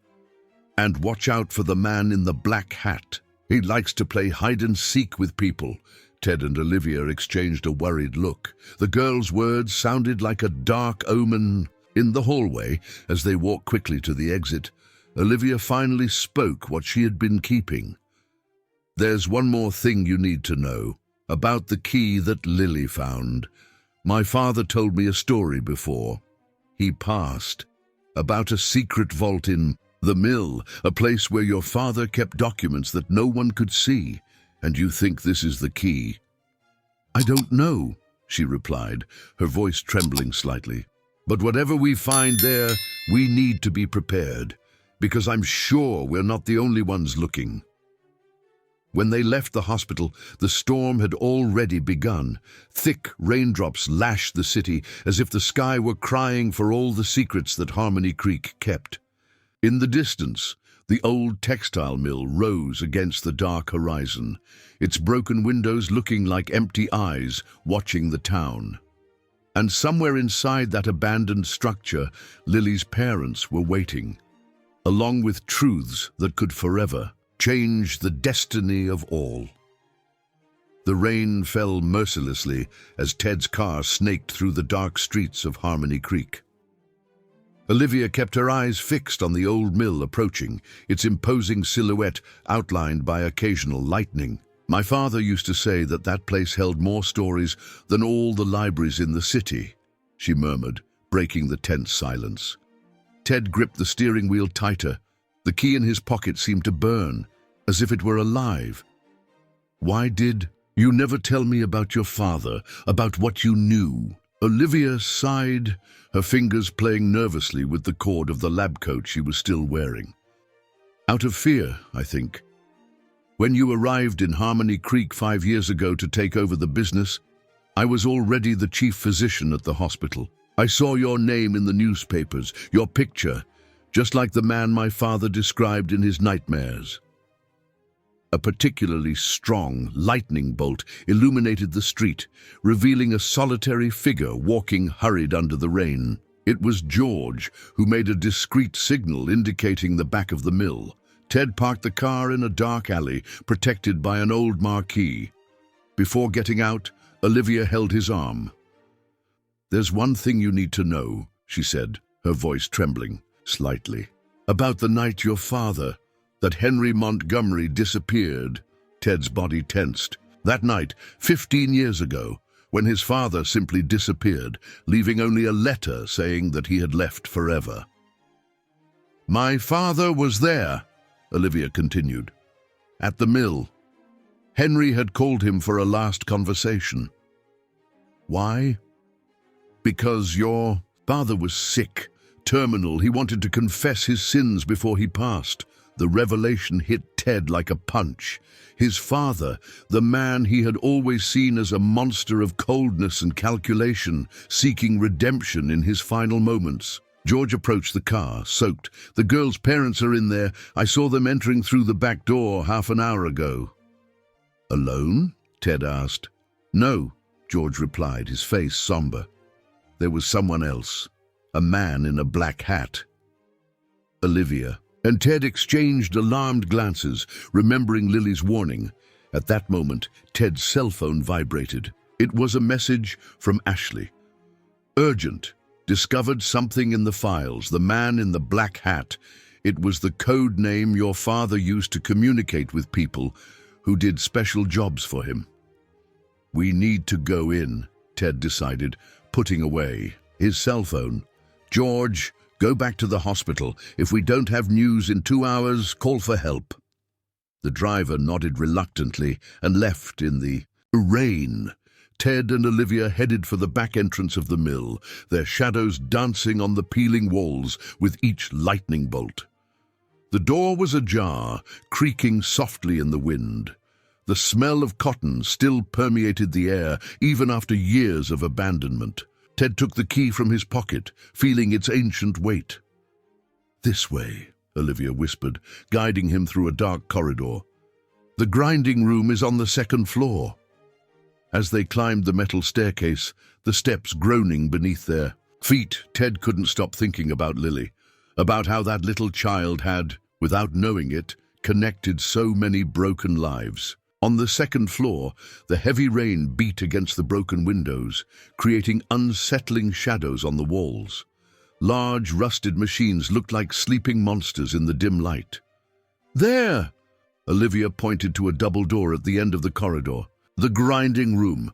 "And watch out for the man in the black hat. He likes to play hide-and-seek with people." Ted and Olivia exchanged a worried look. The girl's words sounded like a dark omen. In the hallway, as they walked quickly to the exit, Olivia finally spoke what she had been keeping. "There's one more thing you need to know, about the key that Lily found. My father told me a story before. He passed. About a secret vault in the mill, a place where your father kept documents that no one could see, and you think this is the key." "I don't know," she replied, her voice trembling slightly. "But whatever we find there, we need to be prepared, because I'm sure we're not the only ones looking." When they left the hospital, the storm had already begun. Thick raindrops lashed the city as if the sky were crying for all the secrets that Harmony Creek kept. In the distance, the old textile mill rose against the dark horizon, its broken windows looking like empty eyes watching the town. And somewhere inside that abandoned structure, Lily's parents were waiting, along with truths that could forever change the destiny of all. The rain fell mercilessly as Ted's car snaked through the dark streets of Harmony Creek. Olivia kept her eyes fixed on the old mill approaching, its imposing silhouette outlined by occasional lightning. "My father used to say that that place held more stories than all the libraries in the city," she murmured, breaking the tense silence. Ted gripped the steering wheel tighter. The key in his pocket seemed to burn, as if it were alive. "Why did you never tell me about your father, about what you knew?" Olivia sighed, her fingers playing nervously with the cord of the lab coat she was still wearing. "Out of fear, I think. When you arrived in Harmony Creek 5 years ago to take over the business, I was already the chief physician at the hospital. I saw your name in the newspapers, your picture, just like the man my father described in his nightmares." A particularly strong lightning bolt illuminated the street, revealing a solitary figure walking hurried under the rain. It was George, who made a discreet signal indicating the back of the mill. Ted parked the car in a dark alley, protected by an old marquee. Before getting out, Olivia held his arm. "There's one thing you need to know," she said, her voice trembling slightly. "About the night your father, that Henry Montgomery, disappeared." Ted's body tensed. That night, 15 years ago, when his father simply disappeared, leaving only a letter saying that he had left forever. "My father was there," Olivia continued, "at the mill. Henry had called him for a last conversation." "Why?" Because your father was sick, terminal. He wanted to confess his sins before he passed. The revelation hit Ted like a punch. His father, the man he had always seen as a monster of coldness and calculation, seeking redemption in his final moments. George approached the car, soaked. The girl's parents are in there. I saw them entering through the back door half an hour ago. Alone? Ted asked. No, George replied, his face somber. There was someone else, a man in a black hat. Olivia. And Ted exchanged alarmed glances, remembering Lily's warning. At that moment, Ted's cell phone vibrated. It was a message from Ashley. Urgent. Discovered something in the files. The man in the black hat. It was the code name your father used to communicate with people who did special jobs for him. We need to go in, Ted decided, putting away his cell phone. George, go back to the hospital. If we don't have news in 2 hours, call for help. The driver nodded reluctantly and left in the rain. Ted and Olivia headed for the back entrance of the mill, their shadows dancing on the peeling walls with each lightning bolt. The door was ajar, creaking softly in the wind. The smell of cotton still permeated the air, even after years of abandonment. Ted took the key from his pocket, feeling its ancient weight. This way, Olivia whispered, guiding him through a dark corridor. The grinding room is on the second floor. As they climbed the metal staircase, the steps groaning beneath their feet, Ted couldn't stop thinking about Lily, about how that little child had, without knowing it, connected so many broken lives. On the second floor, the heavy rain beat against the broken windows, creating unsettling shadows on the walls. Large, rusted machines looked like sleeping monsters in the dim light. There! Olivia pointed to a double door at the end of the corridor. The grinding room.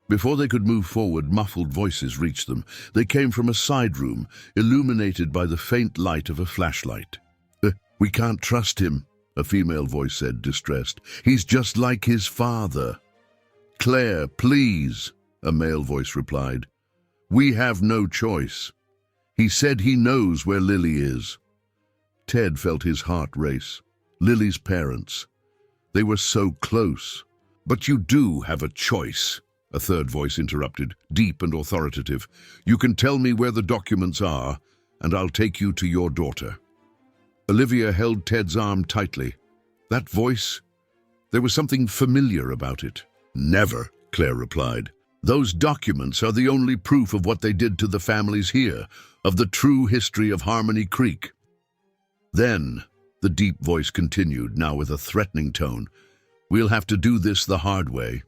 Before they could move forward, muffled voices reached them. They came from a side room, illuminated by the faint light of a flashlight. We can't trust him, a female voice said, distressed. He's just like his father. Claire, please, a male voice replied. We have no choice. He said he knows where Lily is. Ted felt his heart race. Lily's parents. They were so close. But you do have a choice, a third voice interrupted, deep and authoritative. You can tell me where the documents are, and I'll take you to your daughter. Olivia held Ted's arm tightly. That voice, there was something familiar about it. Never, Claire replied. Those documents are the only proof of what they did to the families here, of the true history of Harmony Creek. Then, the deep voice continued, now with a threatening tone, we'll have to do this the hard way.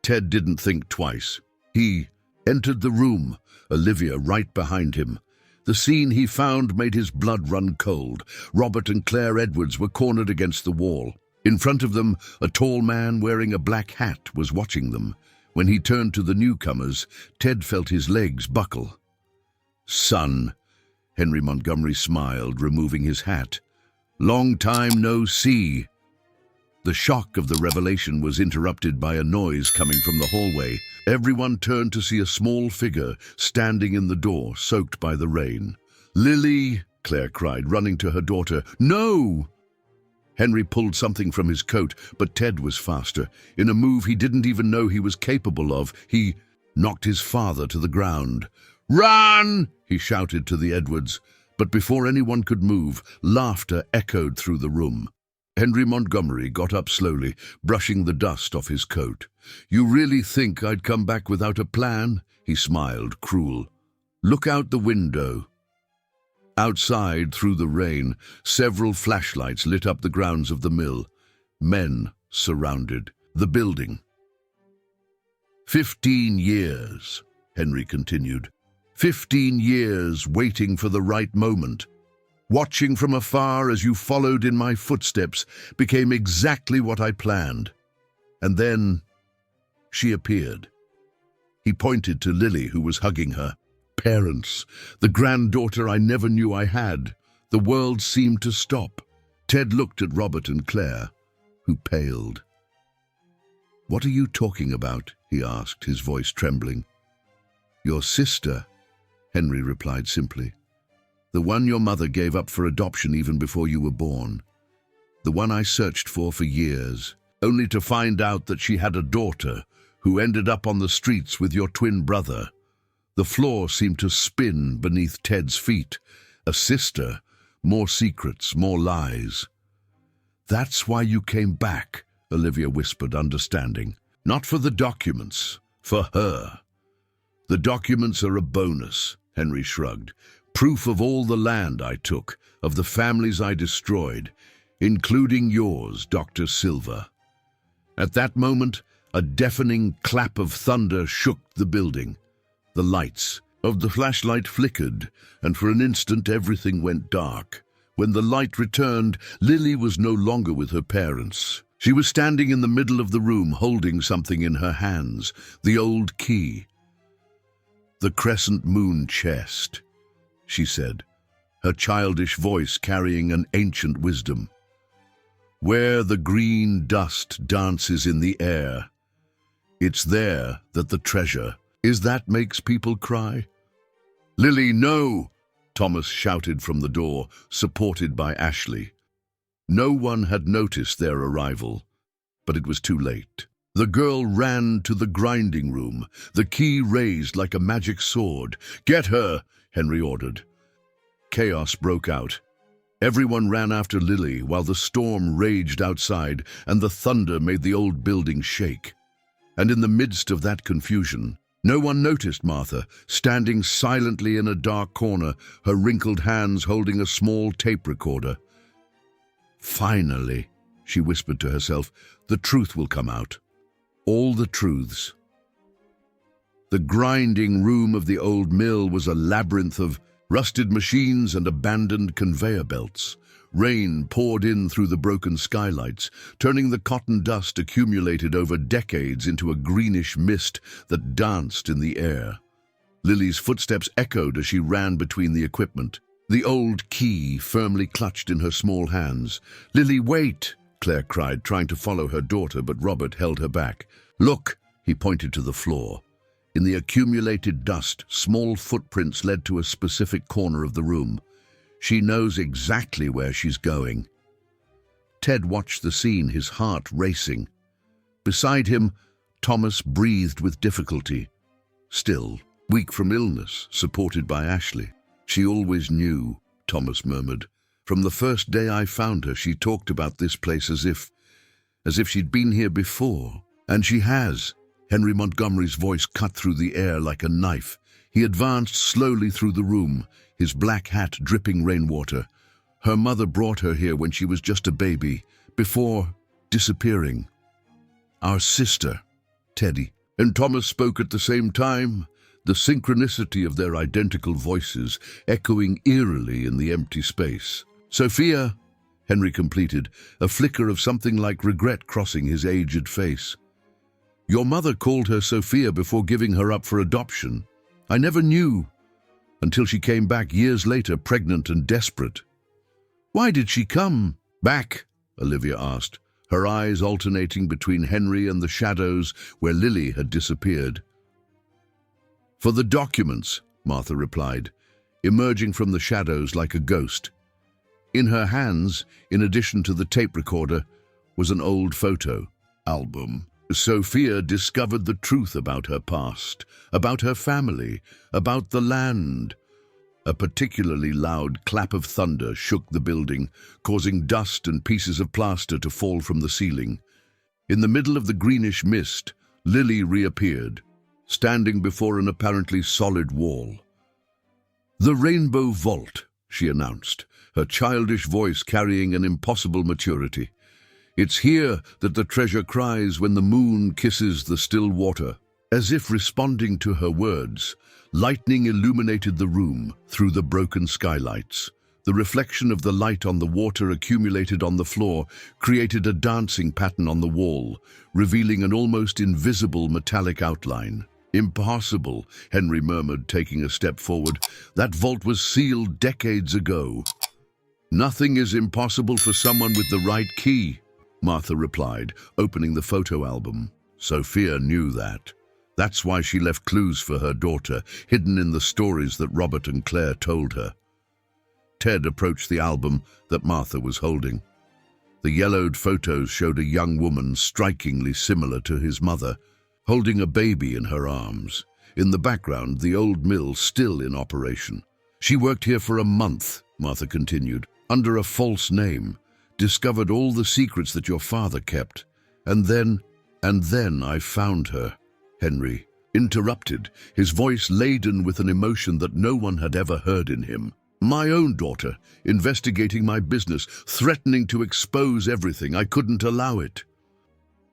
Ted didn't think twice. He entered the room, Olivia right behind him. The scene he found made his blood run cold. Robert and Claire Edwards were cornered against the wall. In front of them, a tall man wearing a black hat was watching them. When he turned to the newcomers, Ted felt his legs buckle. Son, Henry Montgomery smiled, removing his hat. Long time no see. The shock of the revelation was interrupted by a noise coming from the hallway. Everyone turned to see a small figure standing in the door, soaked by the rain. Lily, Claire cried, running to her daughter. No! Henry pulled something from his coat, but Ted was faster. In a move he didn't even know he was capable of, he knocked his father to the ground. Run! He shouted to the Edwards. But before anyone could move, laughter echoed through the room. Henry Montgomery got up slowly, brushing the dust off his coat. You really think I'd come back without a plan? He smiled, cruel. Look out the window. Outside, through the rain, several flashlights lit up the grounds of the mill. Men surrounded the building. 15 years, Henry continued. 15 years waiting for the right moment. Watching from afar as you followed in my footsteps became exactly what I planned. And then she appeared. He pointed to Lily, who was hugging her. Parents, the granddaughter I never knew I had. The world seemed to stop. Ted looked at Robert and Claire, who paled. What are you talking about? He asked, his voice trembling. Your sister, Henry replied simply. The one your mother gave up for adoption even before you were born. The one I searched for years, only to find out that she had a daughter who ended up on the streets with your twin brother. The floor seemed to spin beneath Ted's feet. A sister, more secrets, more lies. That's why you came back, Olivia whispered, understanding. Not for the documents, for her. The documents are a bonus, Henry shrugged. Proof of all the land I took, of the families I destroyed, including yours, Dr. Silva. At that moment, a deafening clap of thunder shook the building. The lights of the flashlight flickered, and for an instant everything went dark. When the light returned, Lily was no longer with her parents. She was standing in the middle of the room, holding something in her hands, the old key. The crescent moon chest, she said, her childish voice carrying an ancient wisdom. Where the green dust dances in the air, it's there that the treasure is. That makes people cry. Lily, no! Thomas shouted from the door, supported by Ashley. No one had noticed their arrival, but it was too late. The girl ran to the grinding room, the key raised like a magic sword. Get her, Henry ordered. Chaos broke out. Everyone ran after Lily while the storm raged outside and the thunder made the old building shake. And in the midst of that confusion, no one noticed Martha, standing silently in a dark corner, her wrinkled hands holding a small tape recorder. Finally, she whispered to herself, the truth will come out. All the truths. The grinding room of the old mill was a labyrinth of rusted machines and abandoned conveyor belts. Rain poured in through the broken skylights, turning the cotton dust accumulated over decades into a greenish mist that danced in the air. Lily's footsteps echoed as she ran between the equipment, the old key firmly clutched in her small hands. Lily, wait! Claire cried, trying to follow her daughter, but Robert held her back. Look, he pointed to the floor. In the accumulated dust, small footprints led to a specific corner of the room. She knows exactly where she's going. Ted watched the scene, his heart racing. Beside him, Thomas breathed with difficulty. Still, weak from illness, supported by Ashley. She always knew, Thomas murmured. From the first day I found her, she talked about this place as if she'd been here before. And she has. Henry Montgomery's voice cut through the air like a knife. He advanced slowly through the room, his black hat dripping rainwater. Her mother brought her here when she was just a baby, before disappearing. Our sister, Teddy. And Thomas spoke at the same time, the synchronicity of their identical voices echoing eerily in the empty space. Sophia, Henry completed, a flicker of something like regret crossing his aged face. Your mother called her Sophia before giving her up for adoption. I never knew, until she came back years later, pregnant and desperate. Why did she come back? Olivia asked, her eyes alternating between Henry and the shadows where Lily had disappeared. For the documents, Martha replied, emerging from the shadows like a ghost. In her hands, in addition to the tape recorder, was an old photo album. Sophia discovered the truth about her past, about her family, about the land. A particularly loud clap of thunder shook the building, causing dust and pieces of plaster to fall from the ceiling. In the middle of the greenish mist, Lily reappeared, standing before an apparently solid wall. The Rainbow Vault, she announced, her childish voice carrying an impossible maturity. It's here that the treasure cries when the moon kisses the still water. As if responding to her words, lightning illuminated the room through the broken skylights. The reflection of the light on the water accumulated on the floor created a dancing pattern on the wall, revealing an almost invisible metallic outline. Impossible, Henry murmured, taking a step forward. That vault was sealed decades ago. Nothing is impossible for someone with the right key, Martha replied, opening the photo album. Sophia knew that. That's why she left clues for her daughter, hidden in the stories that Robert and Claire told her. Ted approached the album that Martha was holding. The yellowed photos showed a young woman strikingly similar to his mother, holding a baby in her arms. In the background, the old mill still in operation. She worked here for a month, Martha continued, under a false name, discovered all the secrets that your father kept. And then I found her. Henry interrupted, his voice laden with an emotion that no one had ever heard in him. My own daughter, investigating my business, threatening to expose everything. I couldn't allow it.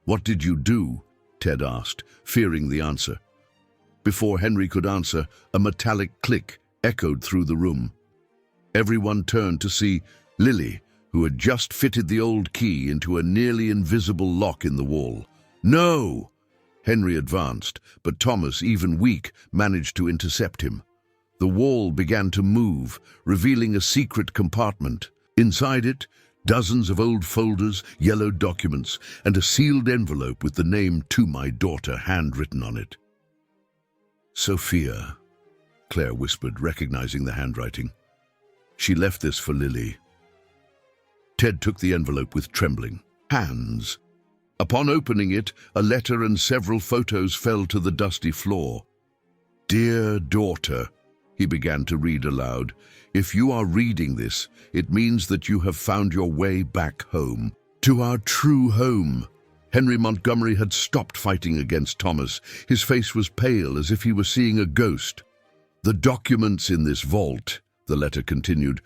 What did you do? Ted asked, fearing the answer. Before Henry could answer, a metallic click echoed through the room. Everyone turned to see Lily, who had just fitted the old key into a nearly invisible lock in the wall. No! Henry advanced, but Thomas, even weak, managed to intercept him. The wall began to move, revealing a secret compartment. Inside it, dozens of old folders, yellowed documents, and a sealed envelope with the name "To my daughter" handwritten on it. Sophia, Claire whispered, recognizing the handwriting. She left this for Lily. Ted took the envelope with trembling hands. Upon opening it, a letter and several photos fell to the dusty floor. Dear daughter, he began to read aloud, if you are reading this, it means that you have found your way back home, to our true home. Henry Montgomery had stopped fighting against Thomas. His face was pale, as if he were seeing a ghost. The documents in this vault, the letter continued,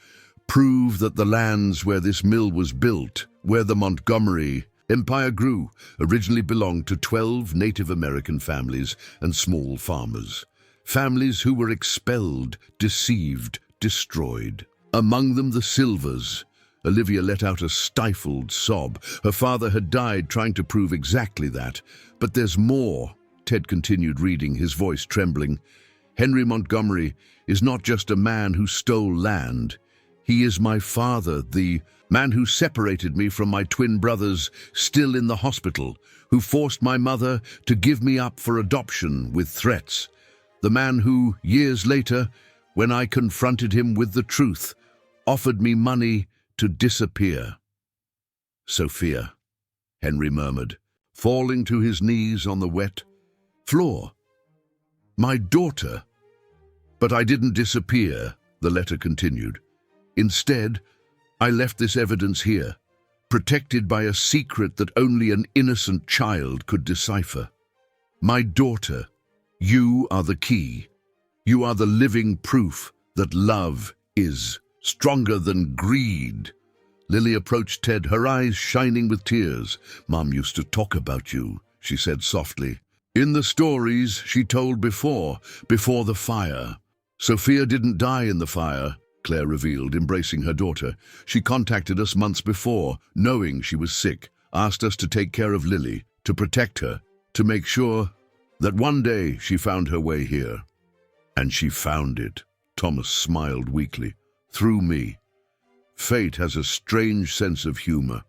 prove that the lands where this mill was built, where the Montgomery empire grew, originally belonged to 12 Native American families and small farmers. Families who were expelled, deceived, destroyed. Among them the Silvers. Olivia let out a stifled sob. Her father had died trying to prove exactly that. But there's more, Ted continued reading, his voice trembling. Henry Montgomery is not just a man who stole land. He is my father, the man who separated me from my twin brothers still in the hospital, who forced my mother to give me up for adoption with threats. The man who, years later, when I confronted him with the truth, offered me money to disappear. Sophia, Henry murmured, falling to his knees on the wet floor. My daughter. But I didn't disappear, the letter continued. Instead, I left this evidence here, protected by a secret that only an innocent child could decipher. My daughter, you are the key. You are the living proof that love is stronger than greed. Lily approached Ted, her eyes shining with tears. Mom used to talk about you, she said softly. In the stories she told before the fire. Sophia didn't die in the fire, Claire revealed, embracing her daughter. She contacted us months before, knowing she was sick, asked us to take care of Lily, to protect her, to make sure that one day she found her way here. And she found it. Thomas smiled weakly. Through me. Fate has a strange sense of humor.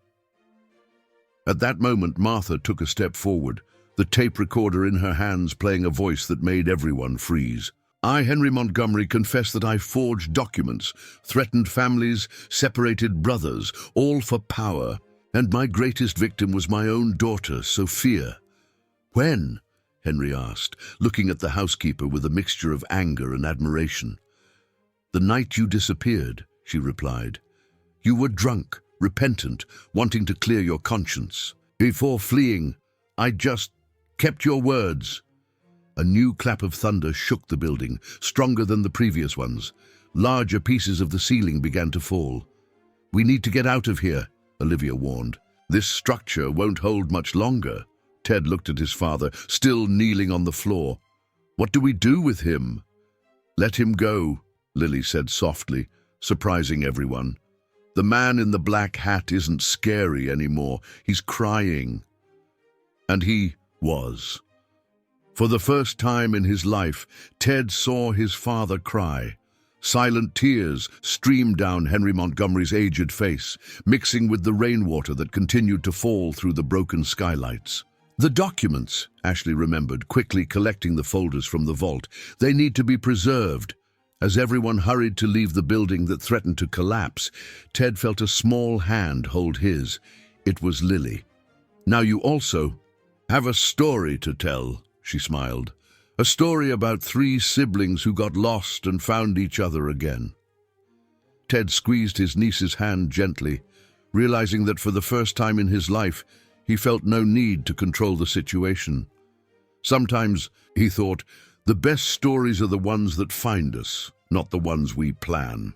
At that moment, Martha took a step forward, the tape recorder in her hands playing a voice that made everyone freeze. I, Henry Montgomery, confess that I forged documents, threatened families, separated brothers, all for power, and my greatest victim was my own daughter, Sophia. When? Henry asked, looking at the housekeeper with a mixture of anger and admiration. The night you disappeared, she replied. You were drunk, repentant, wanting to clear your conscience. Before fleeing, I just kept your words. A new clap of thunder shook the building, stronger than the previous ones. Larger pieces of the ceiling began to fall. We need to get out of here, Olivia warned. This structure won't hold much longer. Ted looked at his father, still kneeling on the floor. What do we do with him? Let him go, Lily said softly, surprising everyone. The man in the black hat isn't scary anymore. He's crying. And he was. For the first time in his life, Ted saw his father cry. Silent tears streamed down Henry Montgomery's aged face, mixing with the rainwater that continued to fall through the broken skylights. The documents, Ashley remembered, quickly collecting the folders from the vault. They need to be preserved. As everyone hurried to leave the building that threatened to collapse, Ted felt a small hand hold his. It was Lily. "Now you also have a story to tell," she smiled. "A story about 3 siblings who got lost and found each other again." Ted squeezed his niece's hand gently, realizing that for the first time in his life, he felt no need to control the situation. Sometimes, he thought, the best stories are the ones that find us, not the ones we plan.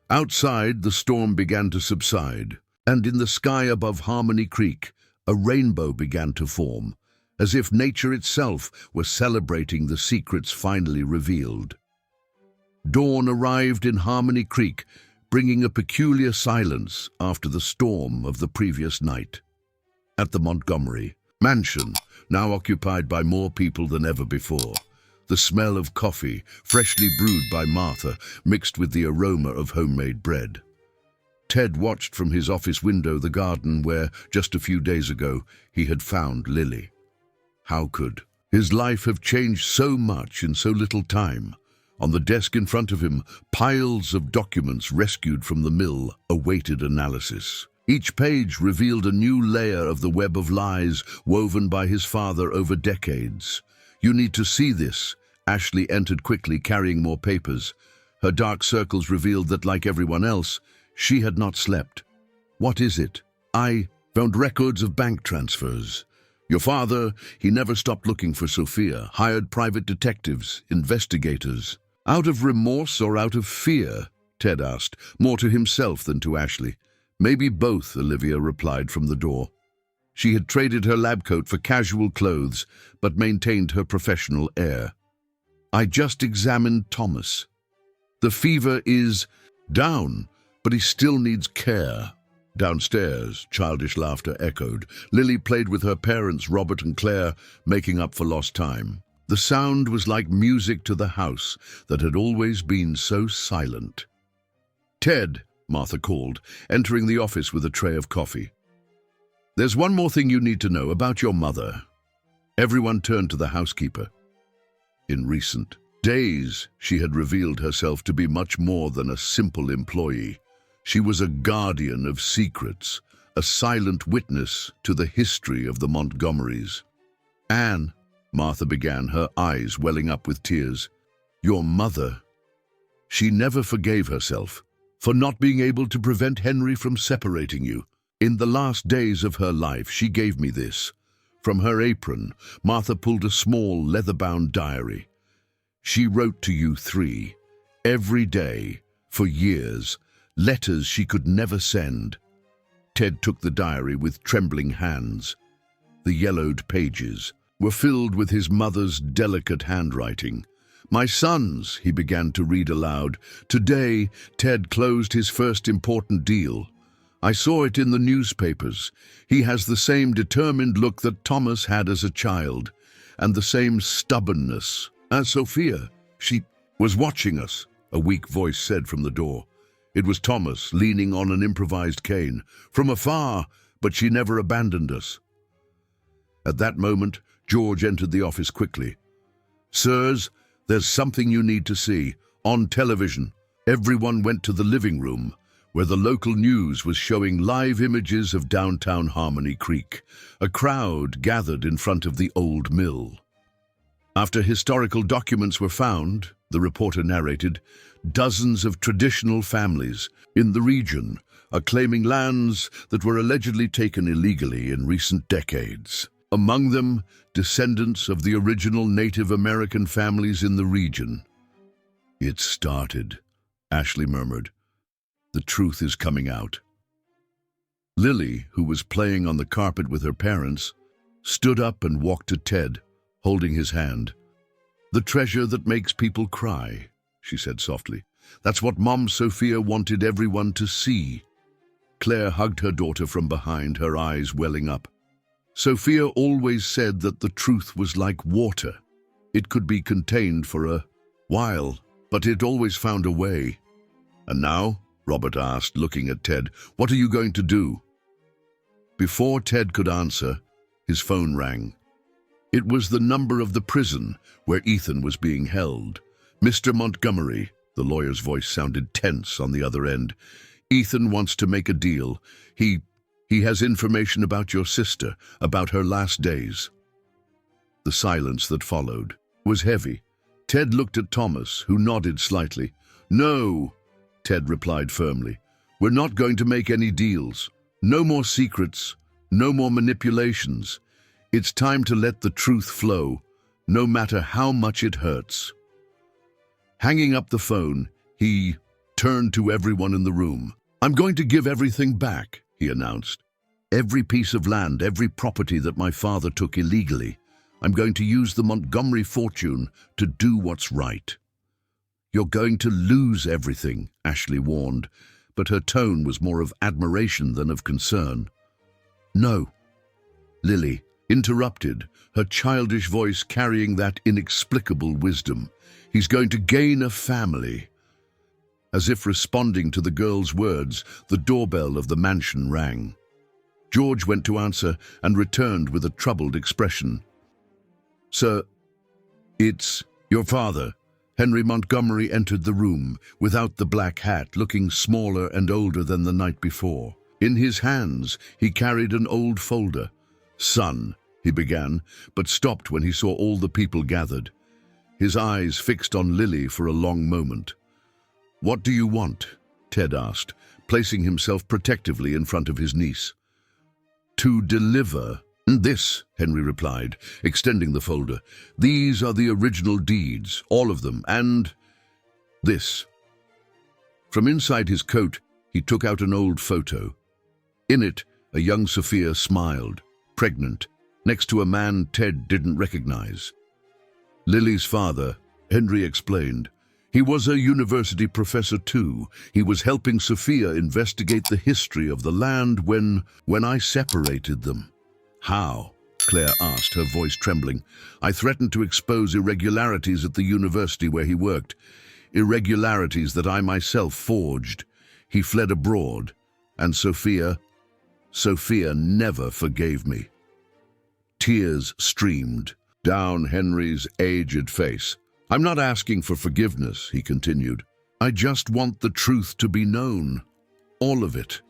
Outside, the storm began to subside, and in the sky above Harmony Creek, a rainbow began to form, as if nature itself were celebrating the secrets finally revealed. Dawn arrived in Harmony Creek, bringing a peculiar silence after the storm of the previous night. At the Montgomery mansion, now occupied by more people than ever before, the smell of coffee, freshly brewed by Martha, mixed with the aroma of homemade bread. Ted watched from his office window the garden where, just a few days ago, he had found Lily. How could his life have changed so much in so little time? On the desk in front of him, piles of documents rescued from the mill awaited analysis. Each page revealed a new layer of the web of lies woven by his father over decades. "You need to see this." Ashley entered quickly, carrying more papers. Her dark circles revealed that, like everyone else, she had not slept. "What is it?" "I found records of bank transfers. Your father, he never stopped looking for Sophia, hired private detectives, investigators." "Out of remorse or out of fear?" Ted asked, more to himself than to Ashley. "Maybe both," Olivia replied from the door. She had traded her lab coat for casual clothes, but maintained her professional air. "I just examined Thomas. The fever is down, but he still needs care." Downstairs, childish laughter echoed. Lily played with her parents, Robert and Claire, making up for lost time. The sound was like music to the house that had always been so silent. "Ted," Martha called, entering the office with a tray of coffee. "There's one more thing you need to know about your mother." Everyone turned to the housekeeper. In recent days, she had revealed herself to be much more than a simple employee. She was a guardian of secrets, a silent witness to the history of the Montgomerys. "Anne," Martha began, her eyes welling up with tears, "your mother, she never forgave herself for not being able to prevent Henry from separating you. In the last days of her life, she gave me this." From her apron, Martha pulled a small, leather-bound diary. "She wrote to you 3, every day, for years, letters she could never send." Ted took the diary with trembling hands. The yellowed pages were filled with his mother's delicate handwriting. "My sons," he began to read aloud. "Today, Ted closed his first important deal. I saw it in the newspapers. He has the same determined look that Thomas had as a child, and the same stubbornness. Sophia, she was watching us," a weak voice said from the door. It was Thomas, leaning on an improvised cane. "From afar, but she never abandoned us." At that moment, George entered the office quickly. "Sirs, there's something you need to see. On television." Everyone went to the living room, where the local news was showing live images of downtown Harmony Creek. A crowd gathered in front of the old mill. After historical documents were found, the reporter narrated, dozens of traditional families in the region are claiming lands that were allegedly taken illegally in recent decades. Among them, descendants of the original Native American families in the region. "It started," Ashley murmured. "The truth is coming out." Lily, who was playing on the carpet with her parents, stood up and walked to Ted, holding his hand. "The treasure that makes people cry," she said softly. "That's what Mom Sophia wanted everyone to see." Claire hugged her daughter from behind, her eyes welling up. "Sophia always said that the truth was like water. It could be contained for a while, but it always found a way." "And now?" Robert asked, looking at Ted. "What are you going to do?" Before Ted could answer, His phone rang. It was the number of the prison where Ethan was being held. "Mr. Montgomery," the lawyer's voice sounded tense on the other end. "Ethan wants to make a deal. He has information about your sister, about her last days." The silence that followed was heavy. Ted looked at Thomas, who nodded slightly. "No," Ted replied firmly. "We're not going to make any deals. No more secrets, no more manipulations. It's time to let the truth flow, no matter how much it hurts." Hanging up the phone, he turned to everyone in the room. "I'm going to give everything back," he announced. "Every piece of land, every property that my father took illegally. I'm going to use the Montgomery fortune to do what's right." "You're going to lose everything," Ashley warned, but her tone was more of admiration than of concern. "No," Lily interrupted, her childish voice carrying that inexplicable wisdom. "He's going to gain a family." As if responding to the girl's words, the doorbell of the mansion rang. George went to answer and returned with a troubled expression. "Sir, it's your father." Henry Montgomery entered the room, without the black hat, looking smaller and older than the night before. In his hands, he carried an old folder. "Son," he began, but stopped when he saw all the people gathered. His eyes fixed on Lily for a long moment. "What do you want?" Ted asked, placing himself protectively in front of his niece. "To deliver this," Henry replied, extending the folder. "These are the original deeds, all of them, and this." From inside his coat, he took out an old photo. In it, a young Sophia smiled, pregnant, next to a man Ted didn't recognize. Lily's father, Henry explained. He was a university professor too. He was helping Sophia investigate the history of the land when I separated them. "How?" Claire asked, her voice trembling. "I threatened to expose irregularities at the university where he worked. Irregularities that I myself forged. He fled abroad, and Sophia never forgave me." Tears streamed down Henry's aged face. "I'm not asking for forgiveness," he continued. "I just want the truth to be known. All of it."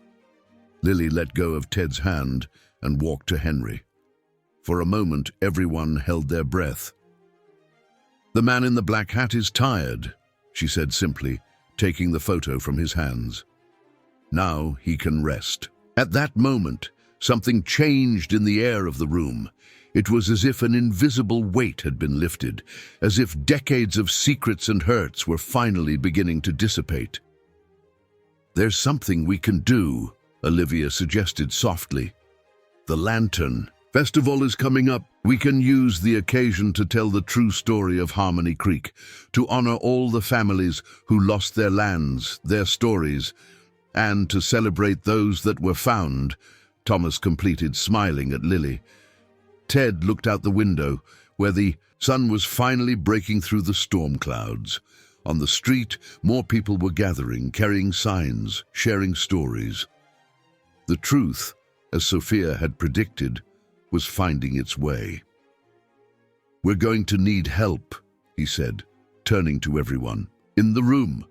Lily let go of Ted's hand and walked to Henry. For a moment, everyone held their breath. "The man in the black hat is tired," she said simply, taking the photo from his hands. "Now he can rest." At that moment, something changed in the air of the room. It was as if an invisible weight had been lifted, as if decades of secrets and hurts were finally beginning to dissipate. "There's something we can do," Olivia suggested softly. "The lantern festival is coming up. We can use the occasion to tell the true story of Harmony Creek, to honor all the families who lost their lands, their stories, and to celebrate those that were found," Thomas completed, smiling at Lily. Ted looked out the window, where the sun was finally breaking through the storm clouds. On the street, more people were gathering, carrying signs, sharing stories. The truth, as Sophia had predicted, was finding its way. "We're going to need help," he said, turning to everyone in the room,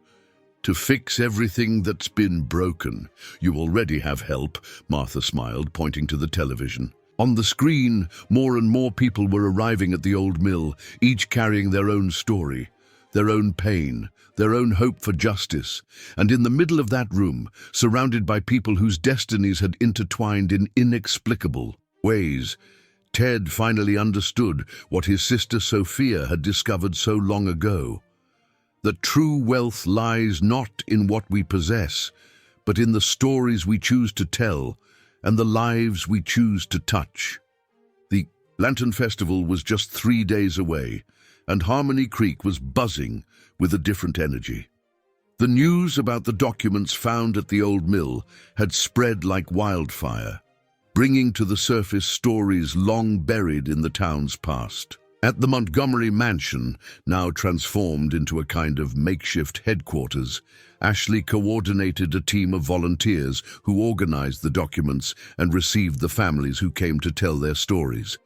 "to fix everything that's been broken." "You already have help," Martha smiled, pointing to the television. On the screen, more and more people were arriving at the old mill, each carrying their own story, their own pain, their own hope for justice. And in the middle of that room, surrounded by people whose destinies had intertwined in inexplicable ways, Ted finally understood what his sister Sophia had discovered so long ago. That true wealth lies not in what we possess, but in the stories we choose to tell and the lives we choose to touch. The Lantern Festival was just 3 days away, and Harmony Creek was buzzing with a different energy. The news about the documents found at the old mill had spread like wildfire, bringing to the surface stories long buried in the town's past. At the Montgomery mansion, now transformed into a kind of makeshift headquarters, Ashley coordinated a team of volunteers who organized the documents and received the families who came to tell their stories.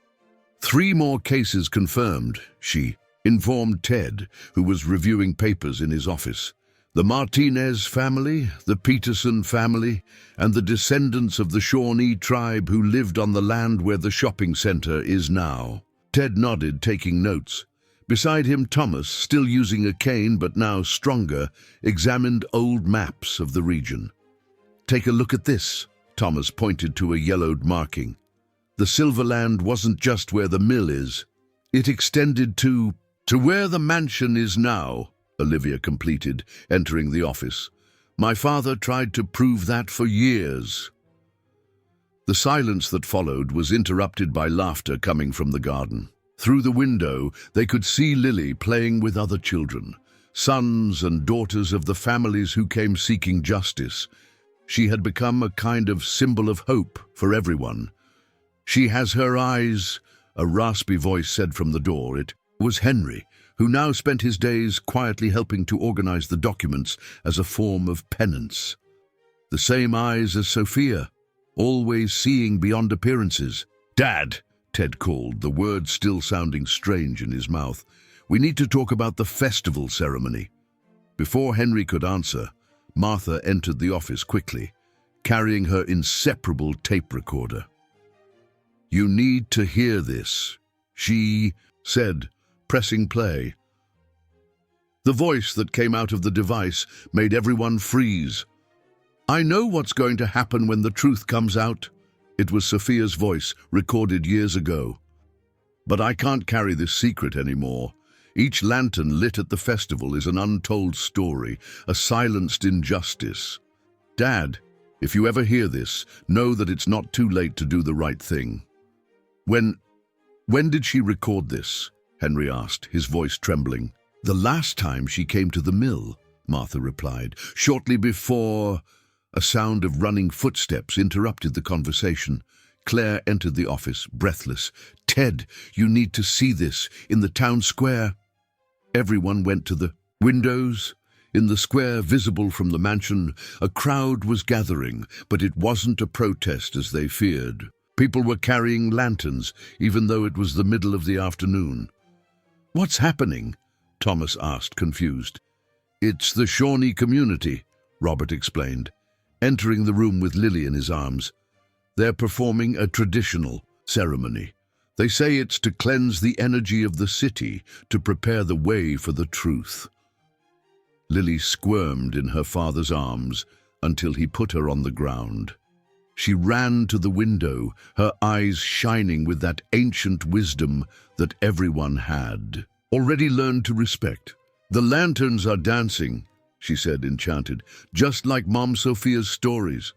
3 more cases confirmed, she informed Ted, who was reviewing papers in his office. The Martinez family, the Peterson family, and the descendants of the Shawnee tribe who lived on the land where the shopping center is now. Ted nodded, taking notes. Beside him, Thomas, still using a cane but now stronger, examined old maps of the region. "Take a look at this," Thomas pointed to a yellowed marking. "The Silverland wasn't just where the mill is. It extended to where the mansion is now," Olivia completed, entering the office. "My father tried to prove that for years." The silence that followed was interrupted by laughter coming from the garden. Through the window, they could see Lily playing with other children, sons and daughters of the families who came seeking justice. She had become a kind of symbol of hope for everyone. "She has her eyes," a raspy voice said from the door. It was Henry, who now spent his days quietly helping to organize the documents as a form of penance. The same eyes as Sophia, always seeing beyond appearances. "Dad," Ted called, the words still sounding strange in his mouth. "We need to talk about the festival ceremony." Before Henry could answer, Martha entered the office quickly, carrying her inseparable tape recorder. "You need to hear this," she said, pressing play. The voice that came out of the device made everyone freeze. "I know what's going to happen when the truth comes out." It was Sophia's voice, recorded years ago. "But I can't carry this secret anymore. Each lantern lit at the festival is an untold story, a silenced injustice. Dad, if you ever hear this, know that it's not too late to do the right thing." When did she record this?" Henry asked, his voice trembling. "The last time she came to the mill," Martha replied. "Shortly before—" A sound of running footsteps interrupted the conversation. Claire entered the office, breathless. "Ted, you need to see this, in the town square." Everyone went to the windows. In the square visible from the mansion, a crowd was gathering, but it wasn't a protest as they feared. People were carrying lanterns, even though it was the middle of the afternoon. "What's happening?" Thomas asked, confused. "It's the Shawnee community," Robert explained, entering the room with Lily in his arms. "They're performing a traditional ceremony. They say it's to cleanse the energy of the city, to prepare the way for the truth." Lily squirmed in her father's arms until he put her on the ground. She ran to the window, her eyes shining with that ancient wisdom that everyone had already learned to respect. "The lanterns are dancing," she said, enchanted, "just like Mom Sophia's stories."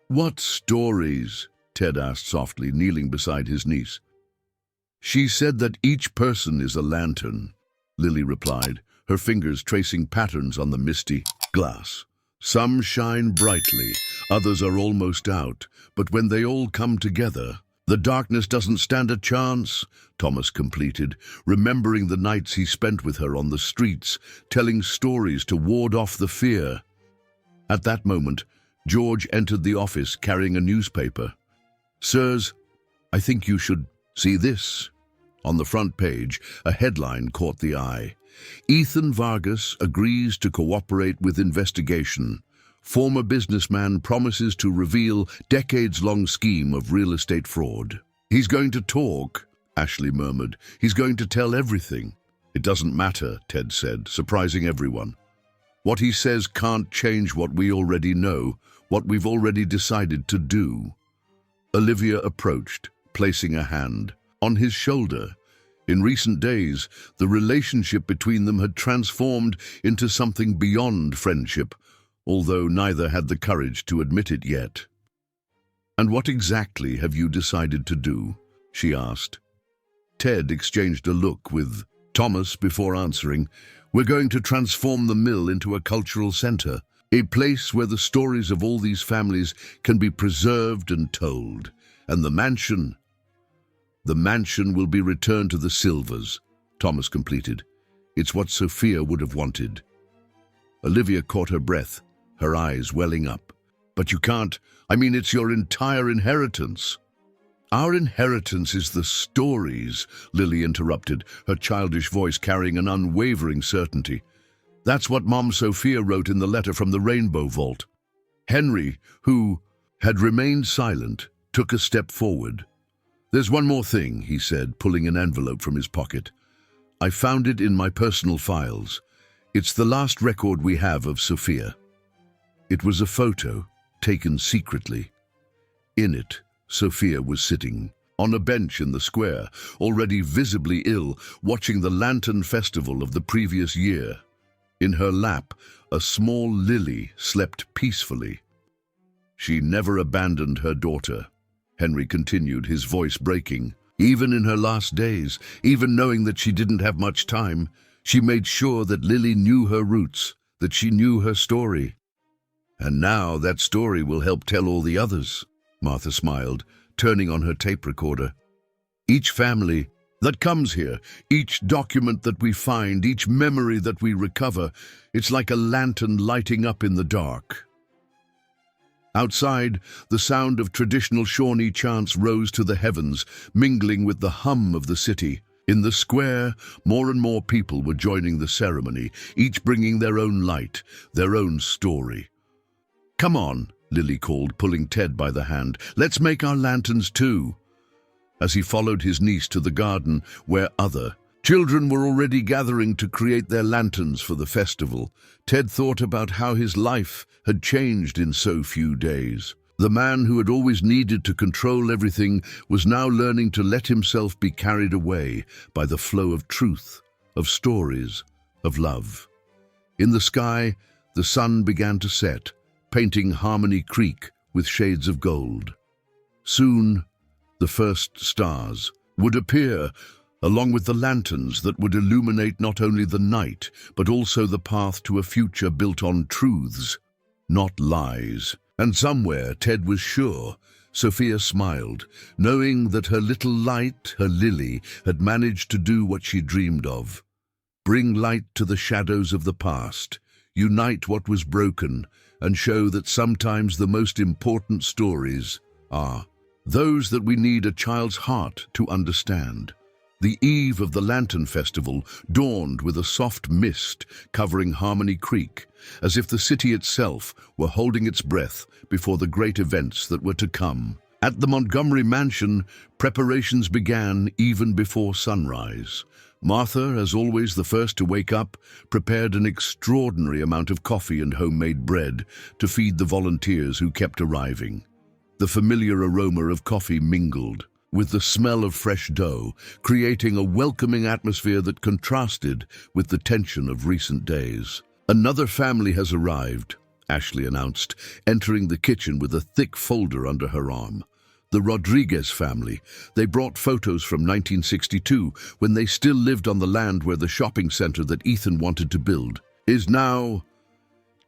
"What stories?" Ted asked softly, kneeling beside his niece. "She said that each person is a lantern," Lily replied, her fingers tracing patterns on the misty glass. "Some shine brightly, others are almost out, but when they all come together, the darkness doesn't stand a chance," Thomas completed, remembering the nights he spent with her on the streets, telling stories to ward off the fear. At that moment, George entered the office carrying a newspaper. "Sirs, I think you should see this." On the front page, a headline caught the eye. "Ethan Vargas agrees to cooperate with investigation. Former businessman promises to reveal decades-long scheme of real estate fraud." "He's going to talk," Ashley murmured. "He's going to tell everything." "It doesn't matter," Ted said, surprising everyone. "What he says can't change what we already know, what we've already decided to do." Olivia approached, placing a hand on his shoulder. In recent days, the relationship between them had transformed into something beyond friendship, although neither had the courage to admit it yet. "And what exactly have you decided to do?" she asked. Ted exchanged a look with Thomas before answering. "We're going to transform the mill into a cultural center, a place where the stories of all these families can be preserved and told. And the mansion, The mansion will be returned to the Silvers, Thomas completed. It's what Sophia would have wanted. Olivia caught her breath, her eyes welling up. But you can't. It's your entire inheritance. Our inheritance is the stories, Lily interrupted, her childish voice carrying an unwavering certainty. That's what Mom Sophia wrote in the letter from the Rainbow Vault. Henry, who had remained silent, took a step forward. There's one more thing, he said, pulling an envelope from his pocket. I found it in my personal files. It's the last record we have of Sophia. It was a photo, taken secretly. In it, Sophia was sitting on a bench in the square, already visibly ill, watching the Lantern Festival of the previous year. In her lap, a small Lily slept peacefully. She never abandoned her daughter, Henry continued, his voice breaking. Even in her last days, even knowing that she didn't have much time, she made sure that Lily knew her roots, that she knew her story. And now that story will help tell all the others, Martha smiled, turning on her tape recorder. Each family that comes here, each document that we find, each memory that we recover, it's like a lantern lighting up in the dark. Outside, the sound of traditional Shawnee chants rose to the heavens, mingling with the hum of the city. In the square, more and more people were joining the ceremony, each bringing their own light, their own story. Come on, Lily called, pulling Ted by the hand. Let's make our lanterns too. As he followed his niece to the garden, where other children were already gathering to create their lanterns for the festival, Ted thought about how his life had changed in so few days. The man who had always needed to control everything was now learning to let himself be carried away by the flow of truth, of stories, of love. In the sky, the sun began to set, painting Harmony Creek with shades of gold. Soon, the first stars would appear, along with the lanterns that would illuminate not only the night, but also the path to a future built on truths, not lies. And somewhere, Ted was sure, Sophia smiled, knowing that her little light, her Lily, had managed to do what she dreamed of. Bring light to the shadows of the past, unite what was broken, and show that sometimes the most important stories are those that we need a child's heart to understand. The eve of the Lantern Festival dawned with a soft mist covering Harmony Creek, as if the city itself were holding its breath before the great events that were to come. At the Montgomery mansion, preparations began even before sunrise. Martha, as always the first to wake up, prepared an extraordinary amount of coffee and homemade bread to feed the volunteers who kept arriving. The familiar aroma of coffee mingled with the smell of fresh dough, creating a welcoming atmosphere that contrasted with the tension of recent days. Another family has arrived, Ashley announced, entering the kitchen with a thick folder under her arm. The Rodriguez family. They brought photos from 1962, when they still lived on the land where the shopping center that Ethan wanted to build is now.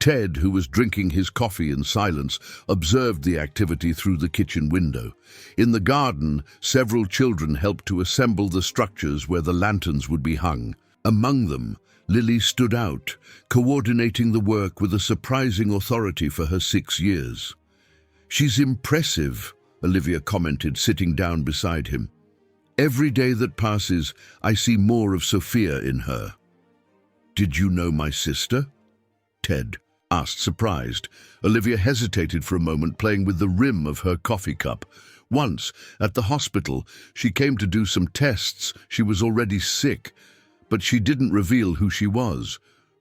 Ted, who was drinking his coffee in silence, observed the activity through the kitchen window. In the garden, several children helped to assemble the structures where the lanterns would be hung. Among them, Lily stood out, coordinating the work with a surprising authority for her 6 years. She's impressive, Olivia commented, sitting down beside him. Every day that passes, I see more of Sophia in her. Did you know my sister? Ted asked, surprised. Olivia hesitated for a moment, playing with the rim of her coffee cup. Once, at the hospital, she came to do some tests. She was already sick, but she didn't reveal who she was.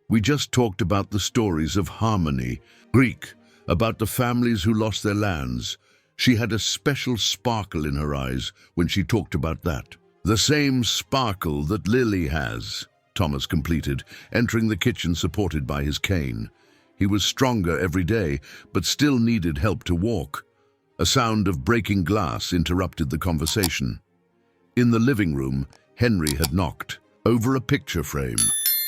We just talked about the stories of Harmony, Greek, about the families who lost their lands. She had a special sparkle in her eyes when she talked about that. The same sparkle that Lily has, Thomas completed, entering the kitchen supported by his cane. He was stronger every day, but still needed help to walk. A sound of breaking glass interrupted the conversation. In the living room, Henry had knocked over a picture frame.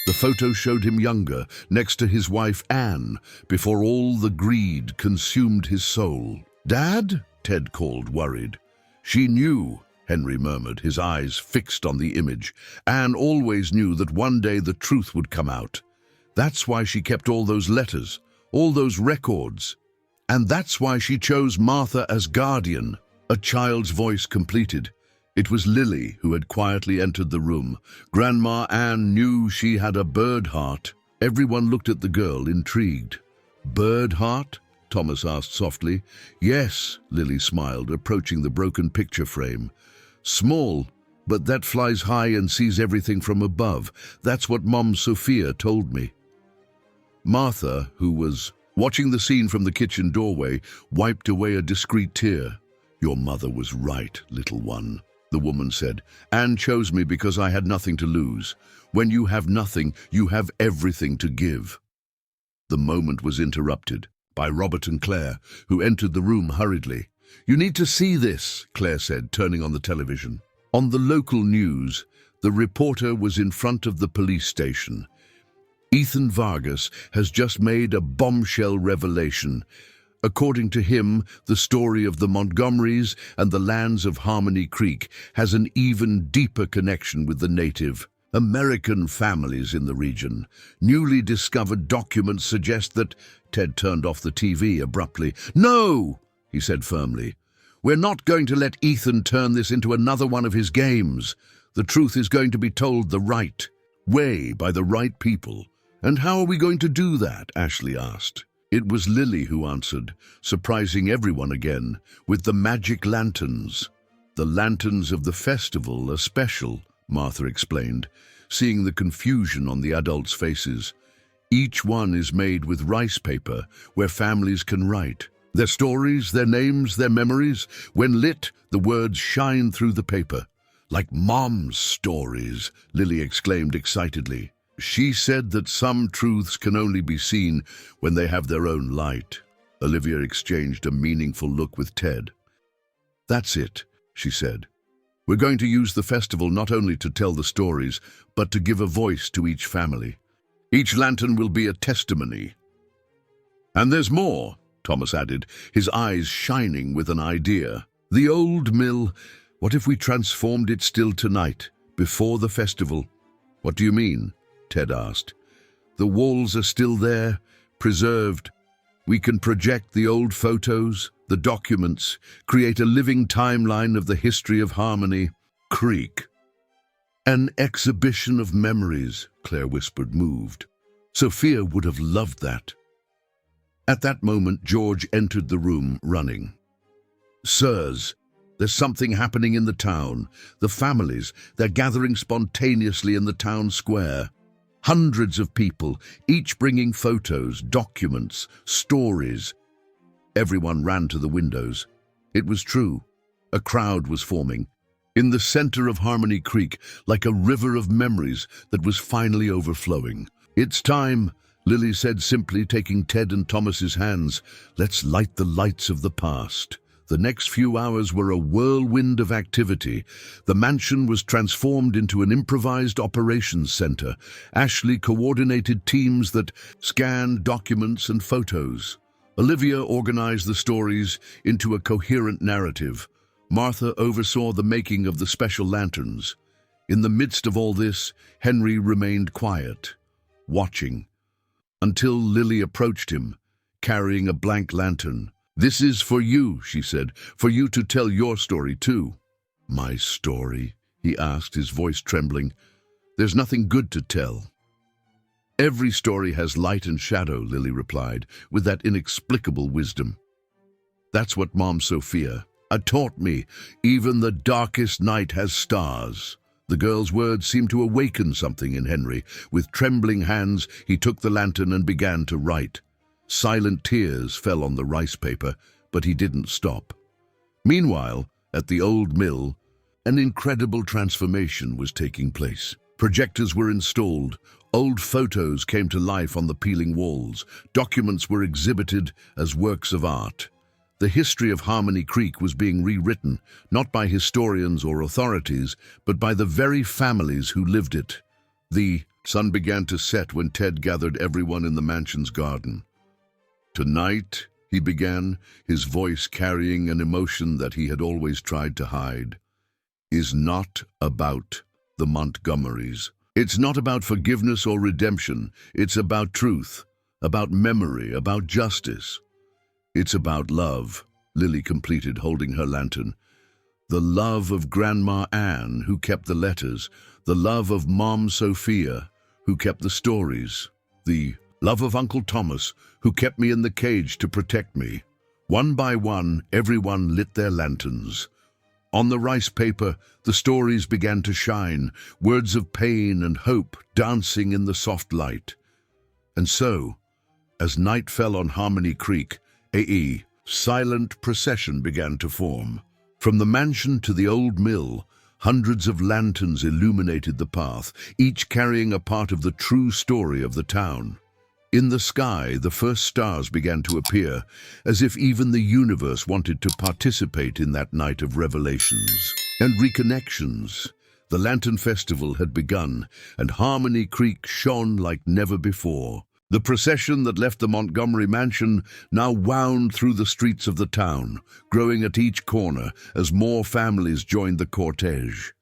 The photo showed him younger, next to his wife Anne, before all the greed consumed his soul. "Dad?" Ted called, worried. "She knew," Henry murmured, his eyes fixed on the image. Anne always knew that one day the truth would come out. That's why she kept all those letters, all those records. And that's why she chose Martha as guardian. A child's voice completed. It was Lily who had quietly entered the room. Grandma Anne knew she had a bird heart. Everyone looked at the girl, intrigued. "Bird heart?" Thomas asked softly. "Yes," Lily smiled, approaching the broken picture frame. "Small, but that flies high and sees everything from above. That's what Mom Sophia told me." Martha, who was watching the scene from the kitchen doorway, wiped away a discreet tear. "Your mother was right, little one," the woman said. "Anne chose me because I had nothing to lose. When you have nothing, you have everything to give." The moment was interrupted by Robert and Claire, who entered the room hurriedly. "You need to see this," Claire said, turning on the television. On the local news, the reporter was in front of the police station. "Ethan Vargas has just made a bombshell revelation. According to him, the story of the Montgomerys and the lands of Harmony Creek has an even deeper connection with the Native American families in the region. Newly discovered documents suggest that—" Ted turned off the TV abruptly. "No!" he said firmly. "We're not going to let Ethan turn this into another one of his games. The truth is going to be told the right way by the right people." "And how are we going to do that?" Ashley asked. It was Lily who answered, surprising everyone again, with the magic lanterns. "The lanterns of the festival are special," Martha explained, seeing the confusion on the adults' faces. "Each one is made with rice paper, where families can write their stories, their names, their memories. When lit, the words shine through the paper. Like Mom's stories," Lily exclaimed excitedly. "She said that some truths can only be seen when they have their own light." Olivia exchanged a meaningful look with Ted. "That's it," she said. "We're going to use the festival not only to tell the stories, but to give a voice to each family. Each lantern will be a testimony." "And there's more," Thomas added, his eyes shining with an idea. "The old mill, what if we transformed it still tonight, before the festival?" "What do you mean?" Ted asked. "The walls are still there, preserved. We can project the old photos, the documents, create a living timeline of the history of Harmony Creek." "An exhibition of memories," Claire whispered, moved. Sophia would have loved that. At that moment, George entered the room, running. "Sirs, there's something happening in the town. The families, they're gathering spontaneously in the town square. Hundreds of people, each bringing photos, documents, stories." Everyone ran to the windows. It was true. A crowd was forming, in the center of Harmony Creek, like a river of memories that was finally overflowing. "It's time," Lily said simply, taking Ted and Thomas's hands. "Let's light the lights of the past." The next few hours were a whirlwind of activity. The mansion was transformed into an improvised operations center. Ashley coordinated teams that scanned documents and photos. Olivia organized the stories into a coherent narrative. Martha oversaw the making of the special lanterns. In the midst of all this, Henry remained quiet, watching, until Lily approached him, carrying a blank lantern. "This is for you," she said, "for you to tell your story too." "My story?" he asked, his voice trembling. "There's nothing good to tell." "Every story has light and shadow," Lily replied, with that inexplicable wisdom. "That's what Mom Sophia taught me. Even the darkest night has stars." The girl's words seemed to awaken something in Henry. With trembling hands, he took the lantern and began to write. Silent tears fell on the rice paper, but he didn't stop. Meanwhile, at the old mill, an incredible transformation was taking place. Projectors were installed, old photos came to life on the peeling walls, documents were exhibited as works of art. The history of Harmony Creek was being rewritten, not by historians or authorities, but by the very families who lived it. The sun began to set when Ted gathered everyone in the mansion's garden. "Tonight," he began, his voice carrying an emotion that he had always tried to hide, is not about the Montgomerys. It's not about forgiveness or redemption. It's about truth, about memory, about justice. It's about love, Lily completed, holding her lantern. The love of Grandma Anne, who kept the letters. The love of Mom Sophia, who kept the stories. The love of Uncle Thomas, who kept me in the cage to protect me. One by one, everyone lit their lanterns. On the rice paper, the stories began to shine, words of pain and hope dancing in the soft light. And so, as night fell on Harmony Creek, a silent procession began to form. From the mansion to the old mill, hundreds of lanterns illuminated the path, each carrying a part of the true story of the town. In the sky, the first stars began to appear, as if even the universe wanted to participate in that night of revelations and reconnections. The Lantern Festival had begun, and Harmony Creek shone like never before. The procession that left the Montgomery mansion now wound through the streets of the town, growing at each corner as more families joined the cortege.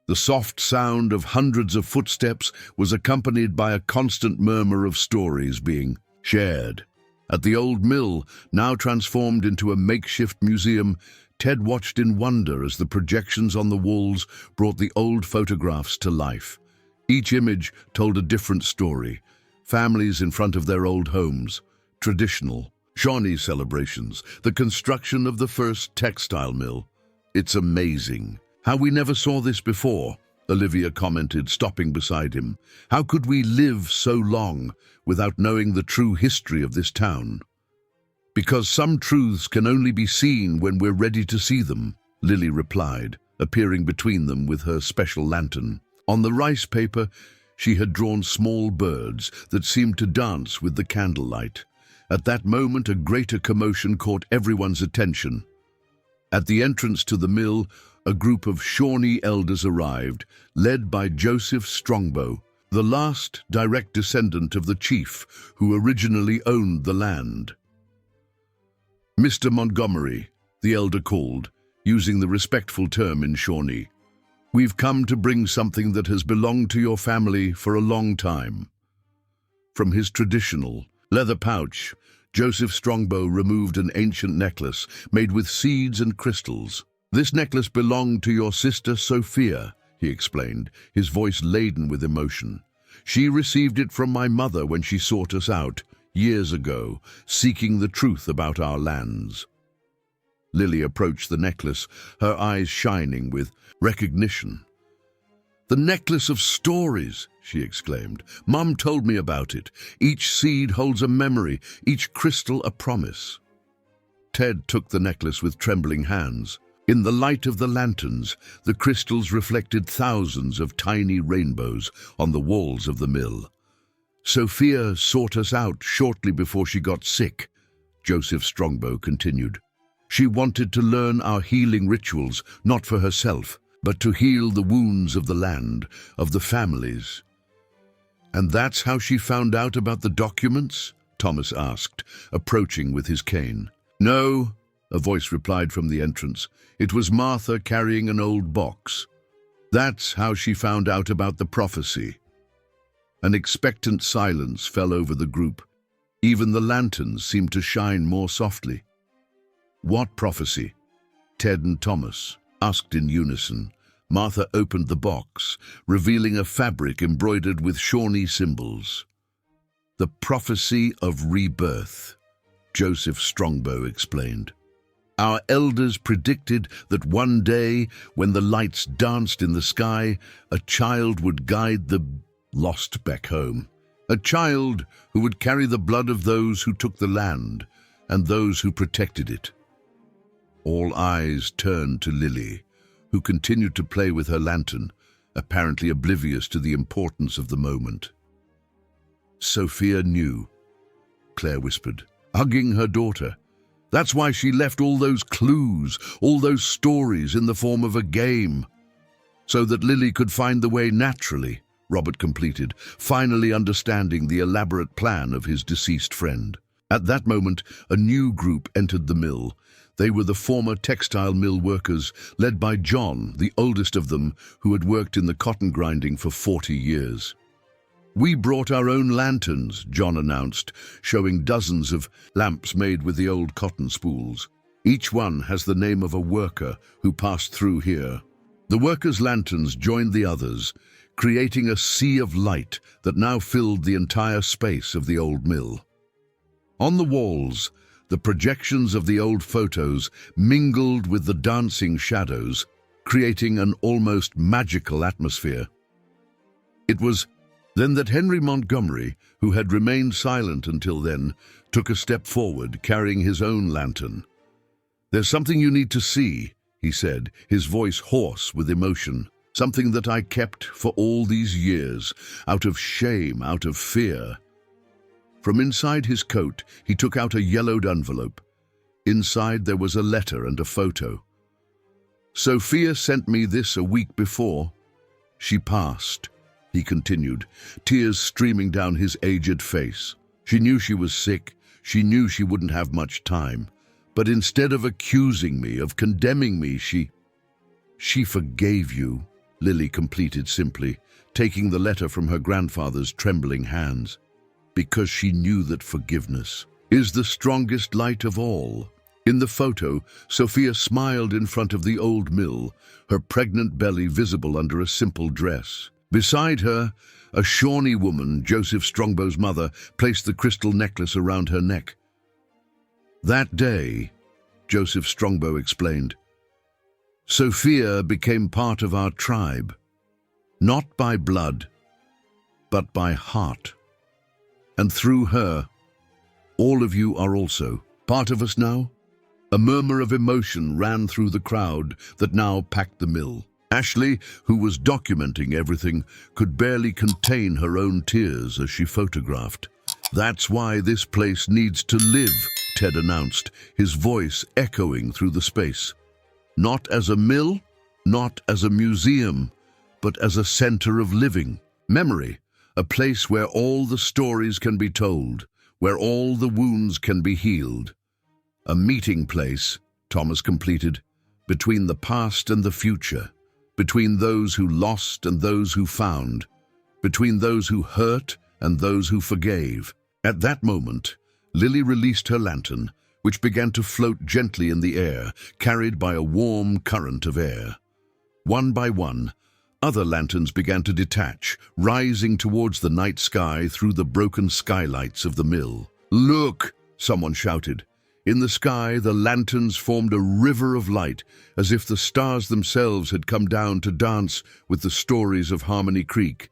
The soft sound of hundreds of footsteps was accompanied by a constant murmur of stories being shared. At the old mill, now transformed into a makeshift museum, Ted watched in wonder as the projections on the walls brought the old photographs to life. Each image told a different story. Families in front of their old homes, traditional Shawnee celebrations, the construction of the first textile mill. It's amazing. How we never saw this before, Olivia commented, stopping beside him. How could we live so long without knowing the true history of this town? Because some truths can only be seen when we're ready to see them, Lily replied, appearing between them with her special lantern. On the rice paper, she had drawn small birds that seemed to dance with the candlelight. At that moment, a greater commotion caught everyone's attention. At the entrance to the mill, a group of Shawnee elders arrived, led by Joseph Strongbow, the last direct descendant of the chief who originally owned the land. Mr. Montgomery, the elder called, using the respectful term in Shawnee. We've come to bring something that has belonged to your family for a long time. From his traditional leather pouch, Joseph Strongbow removed an ancient necklace made with seeds and crystals. This necklace belonged to your sister Sophia, he explained, his voice laden with emotion. She received it from my mother when she sought us out, years ago, seeking the truth about our lands. Lily approached the necklace, her eyes shining with recognition. The necklace of stories, she exclaimed. Mom told me about it. Each seed holds a memory, each crystal a promise. Ted took the necklace with trembling hands. In the light of the lanterns, the crystals reflected thousands of tiny rainbows on the walls of the mill. Sophia sought us out shortly before she got sick, Joseph Strongbow continued. She wanted to learn our healing rituals, not for herself, but to heal the wounds of the land, of the families. And that's how she found out about the documents? Thomas asked, approaching with his cane. No, a voice replied from the entrance. It was Martha carrying an old box. That's how she found out about the prophecy. An expectant silence fell over the group. Even the lanterns seemed to shine more softly. What prophecy? Ted and Thomas asked in unison. Martha opened the box, revealing a fabric embroidered with Shawnee symbols. The prophecy of rebirth, Joseph Strongbow explained. Our elders predicted that one day, when the lights danced in the sky, a child would guide the lost back home. A child who would carry the blood of those who took the land and those who protected it. All eyes turned to Lily, who continued to play with her lantern, apparently oblivious to the importance of the moment. Sophia knew, Claire whispered, hugging her daughter. That's why she left all those clues, all those stories in the form of a game. So that Lily could find the way naturally, Robert completed, finally understanding the elaborate plan of his deceased friend. At that moment, a new group entered the mill. They were the former textile mill workers, led by John, the oldest of them, who had worked in the cotton grinding for 40 years. "We brought our own lanterns," John announced, showing dozens of lamps made with the old cotton spools. "Each one has the name of a worker who passed through here." The workers' lanterns joined the others, creating a sea of light that now filled the entire space of the old mill. On the walls, the projections of the old photos mingled with the dancing shadows, creating an almost magical atmosphere. It was then that Henry Montgomery, who had remained silent until then, took a step forward, carrying his own lantern. "There's something you need to see," he said, his voice hoarse with emotion. "Something that I kept for all these years, out of shame, out of fear." From inside his coat, he took out a yellowed envelope. Inside there was a letter and a photo. "Sophia sent me this a week before. She passed," he continued, tears streaming down his aged face. "She knew she was sick. She knew she wouldn't have much time. But instead of accusing me, of condemning me, she forgave you," Lily completed simply, taking the letter from her grandfather's trembling hands. "Because she knew that forgiveness is the strongest light of all." In the photo, Sophia smiled in front of the old mill, her pregnant belly visible under a simple dress. Beside her, a Shawnee woman, Joseph Strongbow's mother, placed the crystal necklace around her neck. "That day," Joseph Strongbow explained, "Sophia became part of our tribe, not by blood, but by heart. And through her, all of you are also part of us now." A murmur of emotion ran through the crowd that now packed the mill. Ashley, who was documenting everything, could barely contain her own tears as she photographed. "That's why this place needs to live," Ted announced, his voice echoing through the space. "Not as a mill, not as a museum, but as a center of living memory. A place where all the stories can be told, where all the wounds can be healed. A meeting place," Thomas completed, "between the past and the future, between those who lost and those who found, between those who hurt and those who forgave." At that moment, Lily released her lantern, which began to float gently in the air, carried by a warm current of air. One by one, other lanterns began to detach, rising towards the night sky through the broken skylights of the mill. "Look!" someone shouted. In the sky, the lanterns formed a river of light, as if the stars themselves had come down to dance with the stories of Harmony Creek.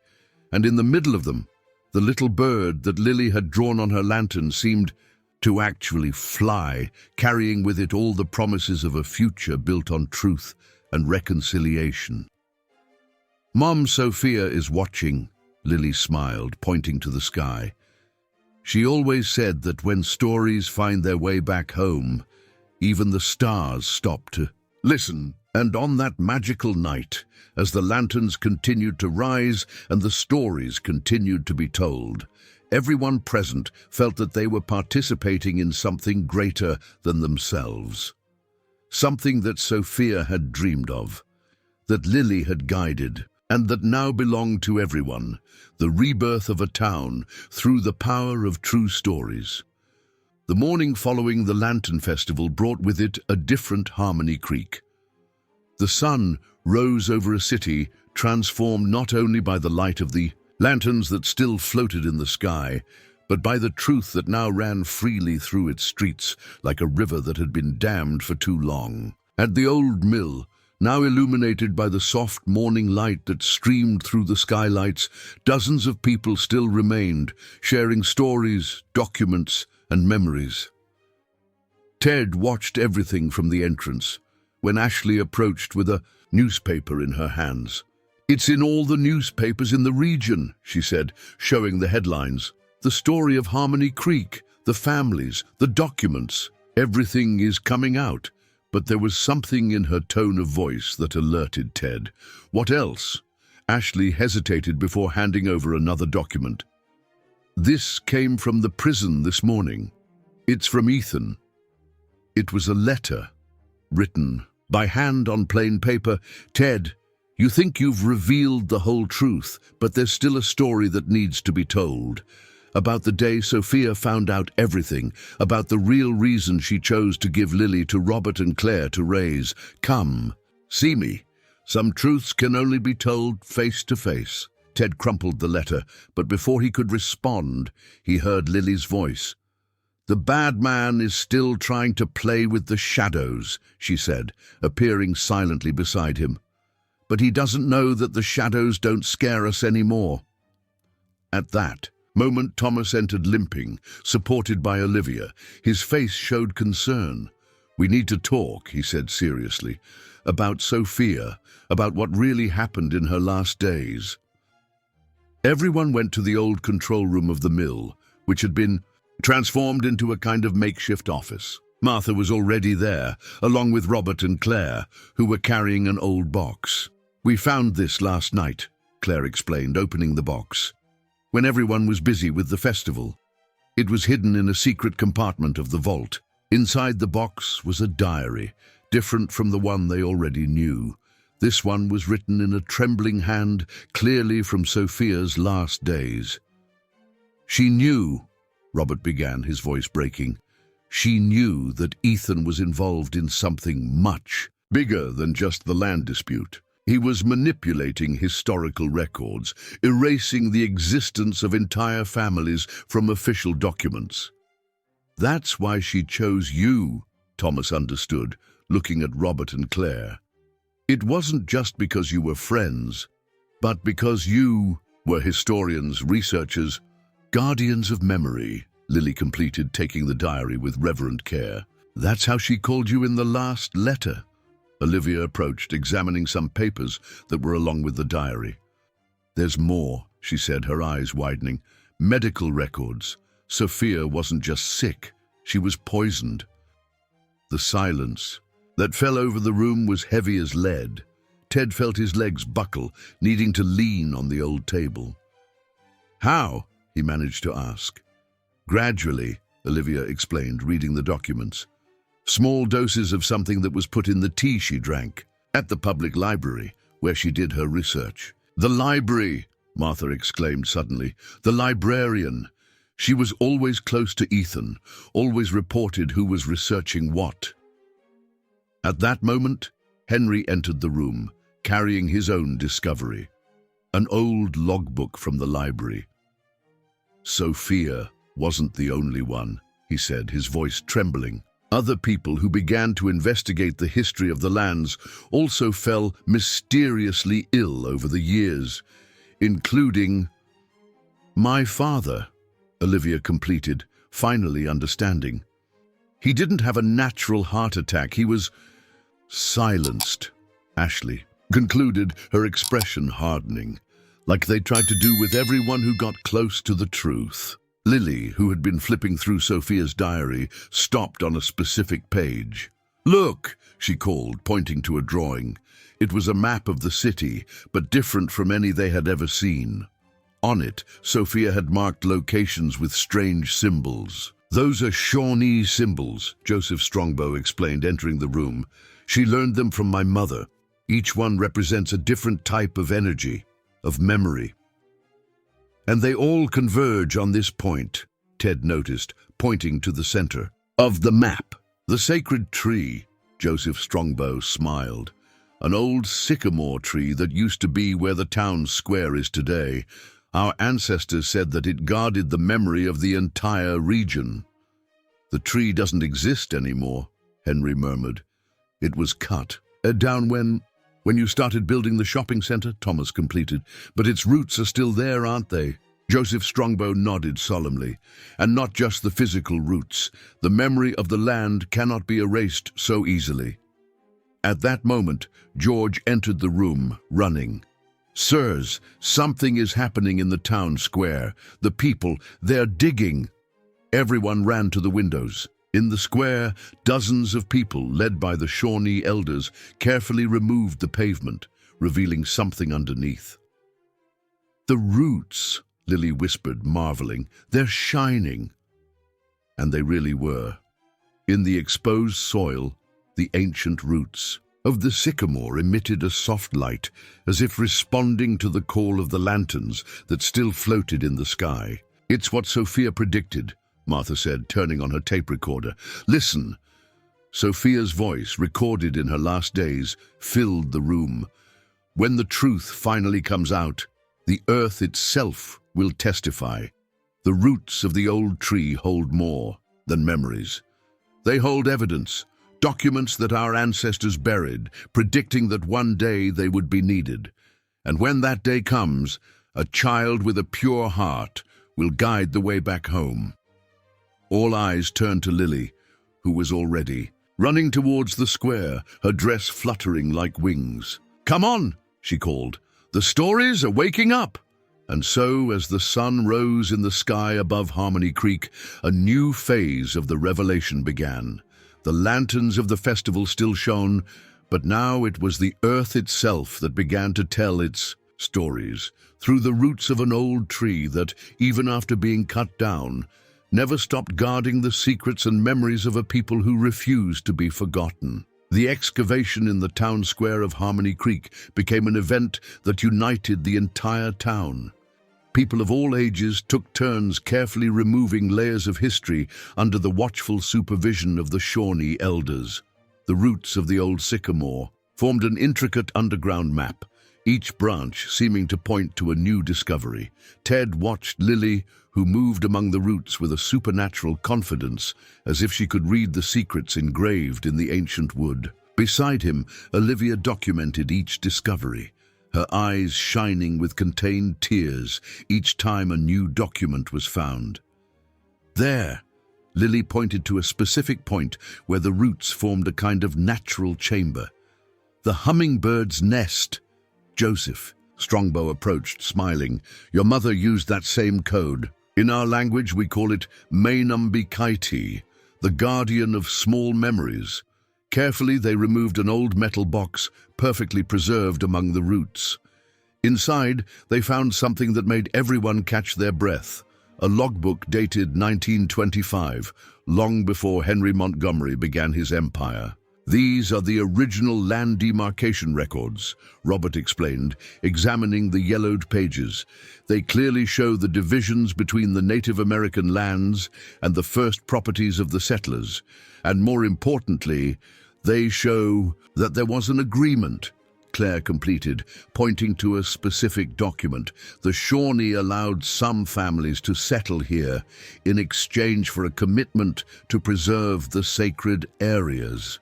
And in the middle of them, the little bird that Lily had drawn on her lantern seemed to actually fly, carrying with it all the promises of a future built on truth and reconciliation. "Mom, Sophia is watching," Lily smiled, pointing to the sky. "She always said that when stories find their way back home, even the stars stop to listen." And on that magical night, as the lanterns continued to rise and the stories continued to be told, everyone present felt that they were participating in something greater than themselves. Something that Sophia had dreamed of, that Lily had guided, and that now belonged to everyone, the rebirth of a town through the power of true stories. The morning following the Lantern Festival brought with it a different Harmony Creek. The sun rose over a city transformed not only by the light of the lanterns that still floated in the sky, but by the truth that now ran freely through its streets like a river that had been dammed for too long. At the old mill, now illuminated by the soft morning light that streamed through the skylights, dozens of people still remained, sharing stories, documents, and memories. Ted watched everything from the entrance, when Ashley approached with a newspaper in her hands. "It's in all the newspapers in the region," she said, showing the headlines. "The story of Harmony Creek, the families, the documents, everything is coming out." But there was something in her tone of voice that alerted Ted. "What else?" Ashley hesitated before handing over another document. "This came from the prison this morning. It's from Ethan." It was a letter, written by hand on plain paper. Ted, you think you've revealed the whole truth, but there's still a story that needs to be told. About the day Sophia found out everything, about the real reason she chose to give Lily to Robert and Claire to raise. Come, see me. Some truths can only be told face to face. Ted crumpled the letter, but before he could respond, he heard Lily's voice. The bad man is still trying to play with the shadows, she said, appearing silently beside him. But he doesn't know that the shadows don't scare us anymore. At that moment, Thomas entered limping, supported by Olivia. His face showed concern. We need to talk, he said seriously, about Sophia, about what really happened in her last days. Everyone went to the old control room of the mill, which had been transformed into a kind of makeshift office. Martha was already there, along with Robert and Claire, who were carrying an old box. We found this last night, Claire explained, opening the box, when everyone was busy with the festival. It was hidden in a secret compartment of the vault. Inside the box was a diary, different from the one they already knew. This one was written in a trembling hand, clearly from Sophia's last days. She knew, Robert began, his voice breaking. She knew that Ethan was involved in something much bigger than just the land dispute. He was manipulating historical records, erasing the existence of entire families from official documents. That's why she chose you, Thomas understood, looking at Robert and Claire. It wasn't just because you were friends, but because you were historians, researchers, guardians of memory, Lily completed, taking the diary with reverent care. That's how she called you in the last letter. Olivia approached, examining some papers that were along with the diary. There's more, she said, her eyes widening. Medical records. Sophia wasn't just sick, she was poisoned. The silence that fell over the room was heavy as lead. Ted felt his legs buckle, needing to lean on the old table. How? He managed to ask. Gradually, Olivia explained, reading the documents. Small doses of something that was put in the tea she drank at the public library, where she did her research. The library, Martha exclaimed suddenly. The librarian. She was always close to Ethan, always reported who was researching what. At that moment, Henry entered the room, carrying his own discovery. An old logbook from the library. Sophia wasn't the only one, he said, his voice trembling. Other people who began to investigate the history of the lands also fell mysteriously ill over the years, including my father, Olivia completed, finally understanding. He didn't have a natural heart attack, he was silenced, Ashley concluded, her expression hardening, like they tried to do with everyone who got close to the truth. Lily, who had been flipping through Sophia's diary, stopped on a specific page. Look, she called, pointing to a drawing. It was a map of the city, but different from any they had ever seen. On it, Sophia had marked locations with strange symbols. Those are Shawnee symbols, Joseph Strongbow explained, entering the room. She learned them from my mother. Each one represents a different type of energy, of memory. And they all converge on this point, Ted noticed, pointing to the center of the map. The sacred tree, Joseph Strongbow smiled. An old sycamore tree that used to be where the town square is today. Our ancestors said that it guarded the memory of the entire region. The tree doesn't exist anymore, Henry murmured. It was cut down when you started building the shopping center, Thomas completed. But its roots are still there, aren't they? Joseph Strongbow nodded solemnly. And not just the physical roots. The memory of the land cannot be erased so easily. At that moment, George entered the room, running. Sirs, something is happening in the town square. The people, they're digging. Everyone ran to the windows. In the square, dozens of people, led by the Shawnee elders, carefully removed the pavement, revealing something underneath. The roots, Lily whispered, marveling. They're shining. And they really were. In the exposed soil, The ancient roots of the sycamore emitted a soft light, as if responding to the call of the lanterns that still floated in the sky. "It's what Sophia predicted," Martha said, turning on her tape recorder. "Listen." Sophia's voice, recorded in her last days, filled the room. "When the truth finally comes out, the earth itself will testify. The roots of the old tree hold more than memories. They hold evidence, documents that our ancestors buried, predicting that one day they would be needed. And when that day comes, a child with a pure heart will guide the way back home." All eyes turned to Lily, who was already running towards the square, her dress fluttering like wings. "Come on," she called. "The stories are waking up." And so, as the sun rose in the sky above Harmony Creek, a new phase of the revelation began. The lanterns of the festival still shone, but now it was the earth itself that began to tell its stories through the roots of an old tree that, even after being cut down, never stopped guarding the secrets and memories of a people who refused to be forgotten. The excavation in the town square of Harmony Creek became an event that united the entire town. People of all ages took turns carefully removing layers of history under the watchful supervision of the Shawnee elders. The roots of the old sycamore formed an intricate underground map, each branch seeming to point to a new discovery. Ted watched Lily, who moved among the roots with a supernatural confidence, as if she could read the secrets engraved in the ancient wood. Beside him, Olivia documented each discovery, her eyes shining with contained tears each time a new document was found. "There," Lily pointed to a specific point where the roots formed a kind of natural chamber. "The hummingbird's nest." "Joseph," Strongbow approached, smiling, "your mother used that same code. In our language we call it Mainumbikaiti, the guardian of small memories." Carefully they removed an old metal box, perfectly preserved among the roots. Inside, they found something that made everyone catch their breath. A logbook dated 1925, long before Henry Montgomery began his empire. "These are the original land demarcation records," Robert explained, examining the yellowed pages. "They clearly show the divisions between the Native American lands and the first properties of the settlers. And more importantly, they show that there was an agreement," Claire completed, pointing to a specific document. "The Shawnee allowed some families to settle here in exchange for a commitment to preserve the sacred areas."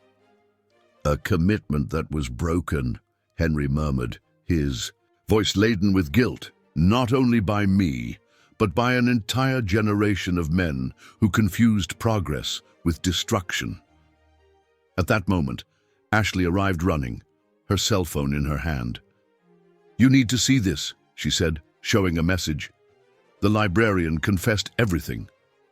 "A commitment that was broken," Henry murmured, his voice laden with guilt, "not only by me, but by an entire generation of men who confused progress with destruction." At that moment, Ashley arrived running, her cell phone in her hand. "You need to see this," she said, showing a message. The librarian confessed everything,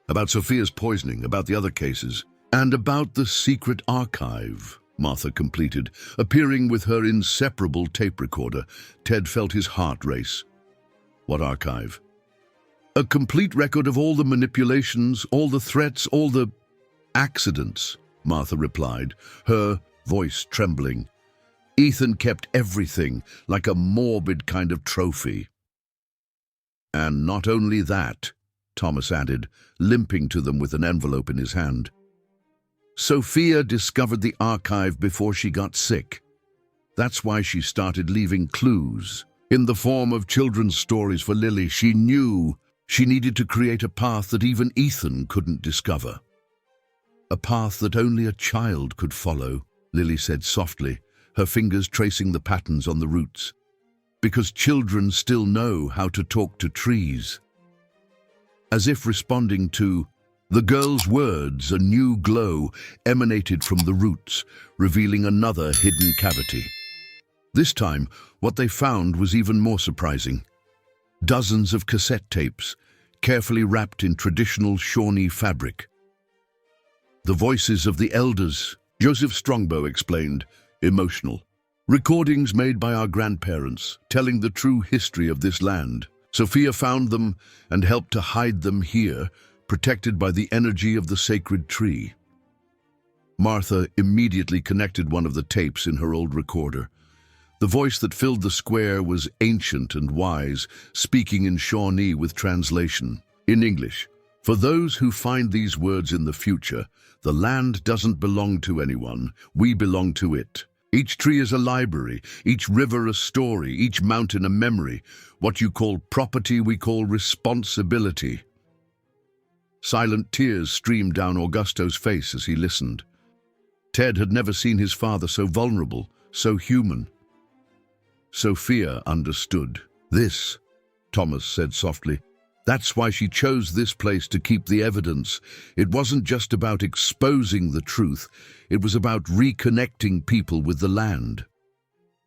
about Sophia's poisoning, about the other cases, and about the secret archive. Martha completed, appearing with her inseparable tape recorder. Ted felt his heart race. "What archive?" "A complete record of all the manipulations, all the threats, all the accidents," Martha replied, her voice trembling. "Ethan kept everything like a morbid kind of trophy." "And not only that," Thomas added, limping to them with an envelope in his hand. "Sophia discovered the archive before she got sick. That's why she started leaving clues in the form of children's stories for Lily. She knew she needed to create a path that even Ethan couldn't discover. A path that only a child could follow," Lily said softly, her fingers tracing the patterns on the roots. "Because children still know how to talk to trees." As if responding to the girl's words, a new glow emanated from the roots, revealing another hidden cavity. This time, what they found was even more surprising. Dozens of cassette tapes, carefully wrapped in traditional Shawnee fabric. "The voices of the elders," Joseph Strongbow explained, emotional. "Recordings made by our grandparents, telling the true history of this land. Sophia found them and helped to hide them here, protected by the energy of the sacred tree." Martha immediately connected one of the tapes in her old recorder. The voice that filled the square was ancient and wise, speaking in Shawnee with translation. In English, "For those who find these words in the future, the land doesn't belong to anyone, we belong to it. Each tree is a library, each river a story, each mountain a memory. What you call property, we call responsibility." Silent tears streamed down Augusto's face as he listened. Ted had never seen his father so vulnerable, so human. Sophia understood. "This," Thomas said softly, "that's why she chose this place to keep the evidence. It wasn't just about exposing the truth, it was about reconnecting people with the land."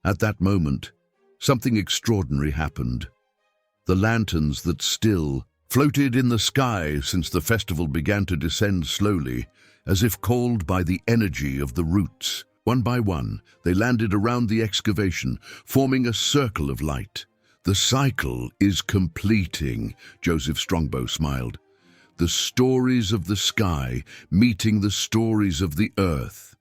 At that moment, something extraordinary happened. The lanterns that still floated in the sky since the festival began to descend slowly, as if called by the energy of the roots. One by one, they landed around the excavation, forming a circle of light. "The cycle is completing," Joseph Strongbow smiled. "The stories of the sky meeting the stories of the earth."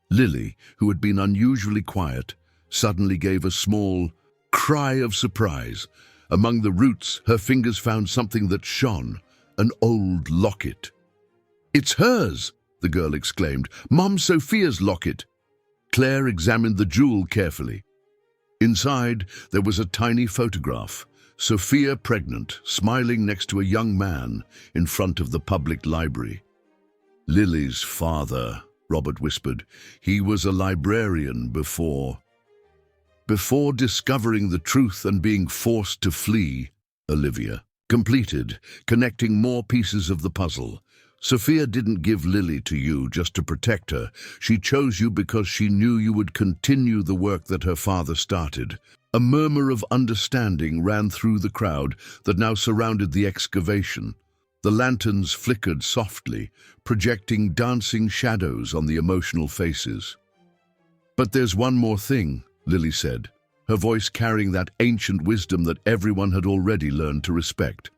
Lily, who had been unusually quiet, suddenly gave a small cry of surprise. Among the roots, her fingers found something that shone, an old locket. "It's hers!" the girl exclaimed. "Mom Sophia's locket." Claire examined the jewel carefully. Inside, there was a tiny photograph, Sophia pregnant, smiling next to a young man in front of the public library. "Lily's father," Robert whispered. "He was a librarian before discovering the truth and being forced to flee." Olivia completed, connecting more pieces of the puzzle. "Sophia didn't give Lily to you just to protect her. She chose you because she knew you would continue the work that her father started." A murmur of understanding ran through the crowd that now surrounded the excavation. The lanterns flickered softly, projecting dancing shadows on the emotional faces. "But there's one more thing," Lily said, her voice carrying that ancient wisdom that everyone had already learned to respect.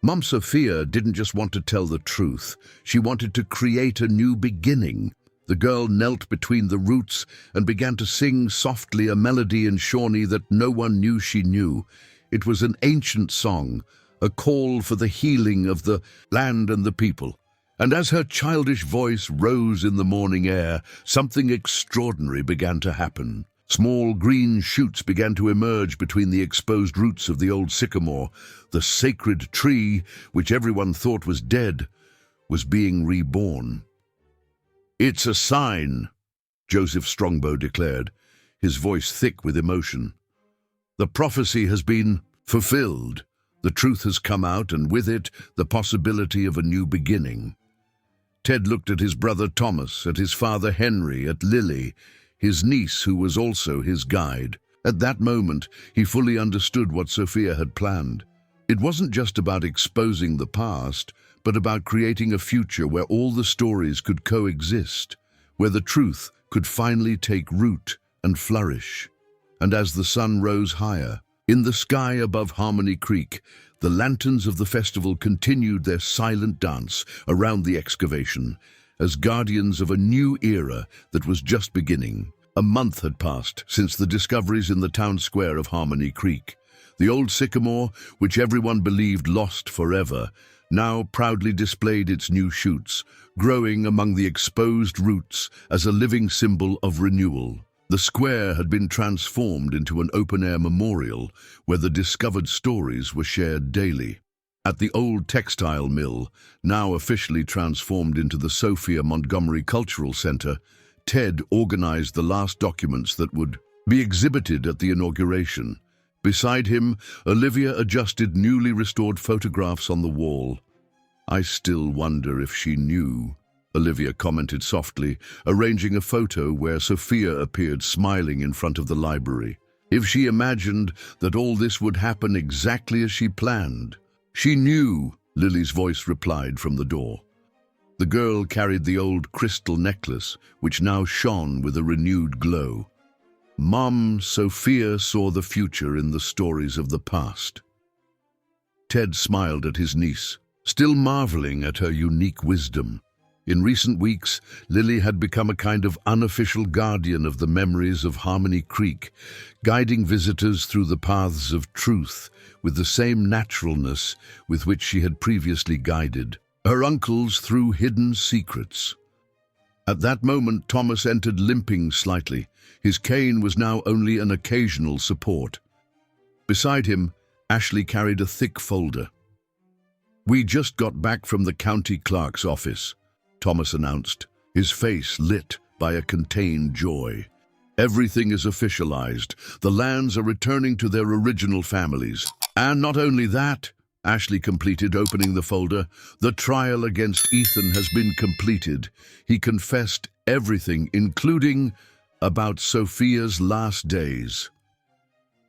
"Mom Sophia didn't just want to tell the truth, she wanted to create a new beginning." The girl knelt between the roots and began to sing softly a melody in Shawnee that no one knew she knew. It was an ancient song, a call for the healing of the land and the people. And as her childish voice rose in the morning air, something extraordinary began to happen. Small green shoots began to emerge between the exposed roots of the old sycamore. The sacred tree, which everyone thought was dead, was being reborn. "It's a sign," Joseph Strongbow declared, his voice thick with emotion. "The prophecy has been fulfilled. The truth has come out, and with it, the possibility of a new beginning." Ted looked at his brother Thomas, at his father Henry, at Lily, his niece who was also his guide. At that moment, he fully understood what Sophia had planned. It wasn't just about exposing the past, but about creating a future where all the stories could coexist, where the truth could finally take root and flourish. And as the sun rose higher, in the sky above Harmony Creek, the lanterns of the festival continued their silent dance around the excavation, as guardians of a new era that was just beginning. A month had passed since the discoveries in the town square of Harmony Creek. The old sycamore, which everyone believed lost forever, now proudly displayed its new shoots, growing among the exposed roots as a living symbol of renewal. The square had been transformed into an open-air memorial where the discovered stories were shared daily. At the old textile mill, now officially transformed into the Sophia Montgomery Cultural Center, Ted organized the last documents that would be exhibited at the inauguration. Beside him, Olivia adjusted newly restored photographs on the wall. "I still wonder if she knew," Olivia commented softly, arranging a photo where Sophia appeared smiling in front of the library. "If she imagined that all this would happen exactly as she planned." "She knew," Lily's voice replied from the door. The girl carried the old crystal necklace, which now shone with a renewed glow. Mom Sophia saw the future in the stories of the past. Ted smiled at his niece, still marveling at her unique wisdom. In recent weeks, Lily had become a kind of unofficial guardian of the memories of Harmony Creek, guiding visitors through the paths of truth with the same naturalness with which she had previously guided her uncles through hidden secrets. At that moment, Thomas entered limping slightly. His cane was now only an occasional support. Beside him, Ashley carried a thick folder. "We just got back from the county clerk's office," Thomas announced, his face lit by a contained joy. "Everything is officialized. The lands are returning to their original families. And not only that," Ashley completed, opening the folder, "the trial against Ethan has been completed. He confessed everything, including about Sophia's last days."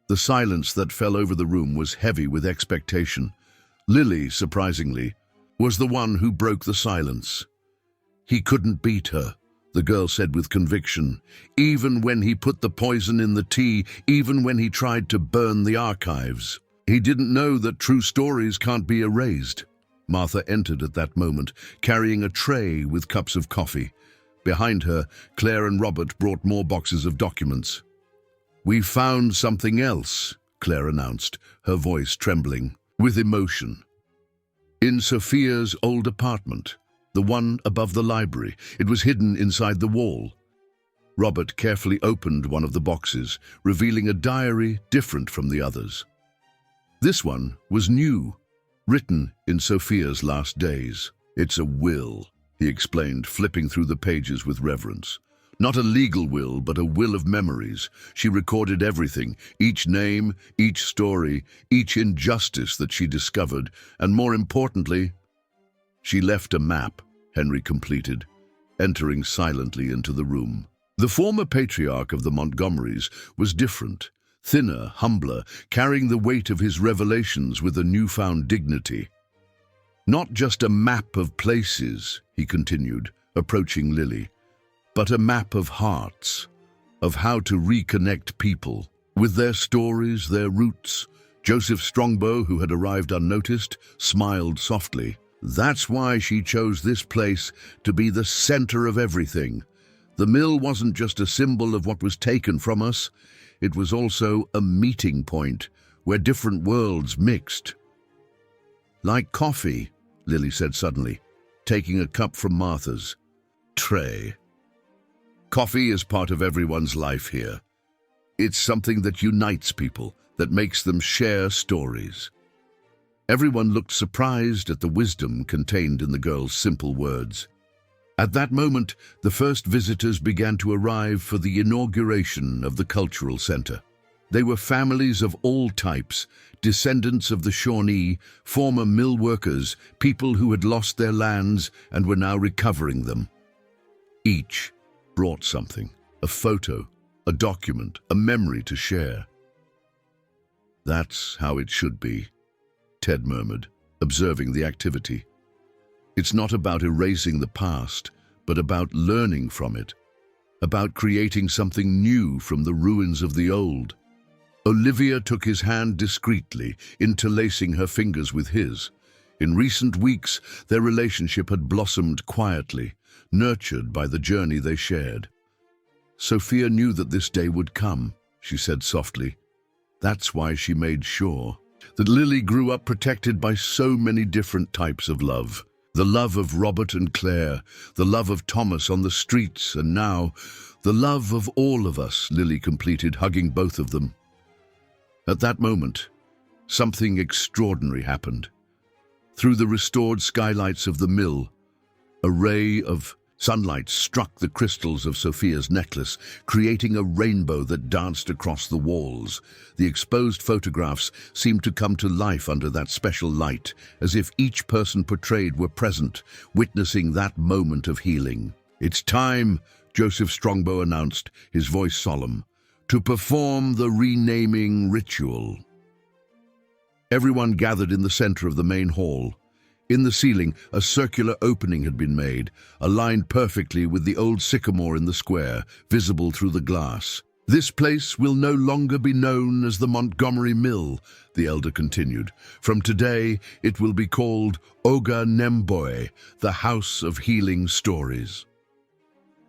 The silence that fell over the room was heavy with expectation. Lily, surprisingly, was the one who broke the silence. "He couldn't beat her," the girl said with conviction, "even when he put the poison in the tea, even when he tried to burn the archives. He didn't know that true stories can't be erased." Martha entered at that moment, carrying a tray with cups of coffee. Behind her, Claire and Robert brought more boxes of documents. "We found something else," Claire announced, her voice trembling with emotion. "In Sophia's old apartment, the one above the library. It was hidden inside the wall." Robert carefully opened one of the boxes, revealing a diary different from the others. This one was new, written in Sophia's last days. "It's a will," he explained, flipping through the pages with reverence. "Not a legal will, but a will of memories. She recorded everything, each name, each story, each injustice that she discovered, and more importantly, she left a map," Henry completed, entering silently into the room. The former patriarch of the Montgomerys was different, thinner, humbler, carrying the weight of his revelations with a newfound dignity. "Not just a map of places," he continued, approaching Lily, "but a map of hearts, of how to reconnect people with their stories, their roots." Joseph Strongbow, who had arrived unnoticed, smiled softly. "That's why she chose this place to be the center of everything. The mill wasn't just a symbol of what was taken from us, it was also a meeting point where different worlds mixed." "Like coffee," Lily said suddenly, taking a cup from Martha's tray. "Coffee is part of everyone's life here. It's something that unites people, that makes them share stories." Everyone looked surprised at the wisdom contained in the girl's simple words. At that moment, the first visitors began to arrive for the inauguration of the cultural center. They were families of all types, descendants of the Shawnee, former mill workers, people who had lost their lands and were now recovering them. Each brought something, a photo, a document, a memory to share. "That's how it should be," Ted murmured, observing the activity. "It's not about erasing the past, but about learning from it, about creating something new from the ruins of the old." Olivia took his hand discreetly, interlacing her fingers with his. In recent weeks, their relationship had blossomed quietly, nurtured by the journey they shared. "Sophia knew that this day would come," she said softly. "That's why she made sure that Lily grew up protected by so many different types of love. The love of Robert and Claire, the love of Thomas on the streets, and now, the love of all of us," Lily completed, hugging both of them. At that moment, something extraordinary happened. Through the restored skylights of the mill, a ray of sunlight struck the crystals of Sophia's necklace, creating a rainbow that danced across the walls. The exposed photographs seemed to come to life under that special light, as if each person portrayed were present, witnessing that moment of healing. "It's time," Joseph Strongbow announced, his voice solemn, "to perform the renaming ritual." Everyone gathered in the center of the main hall. In the ceiling, a circular opening had been made, aligned perfectly with the old sycamore in the square, visible through the glass. "This place will no longer be known as the Montgomery Mill," the elder continued. "From today, it will be called Oga Nemboy, the House of Healing Stories."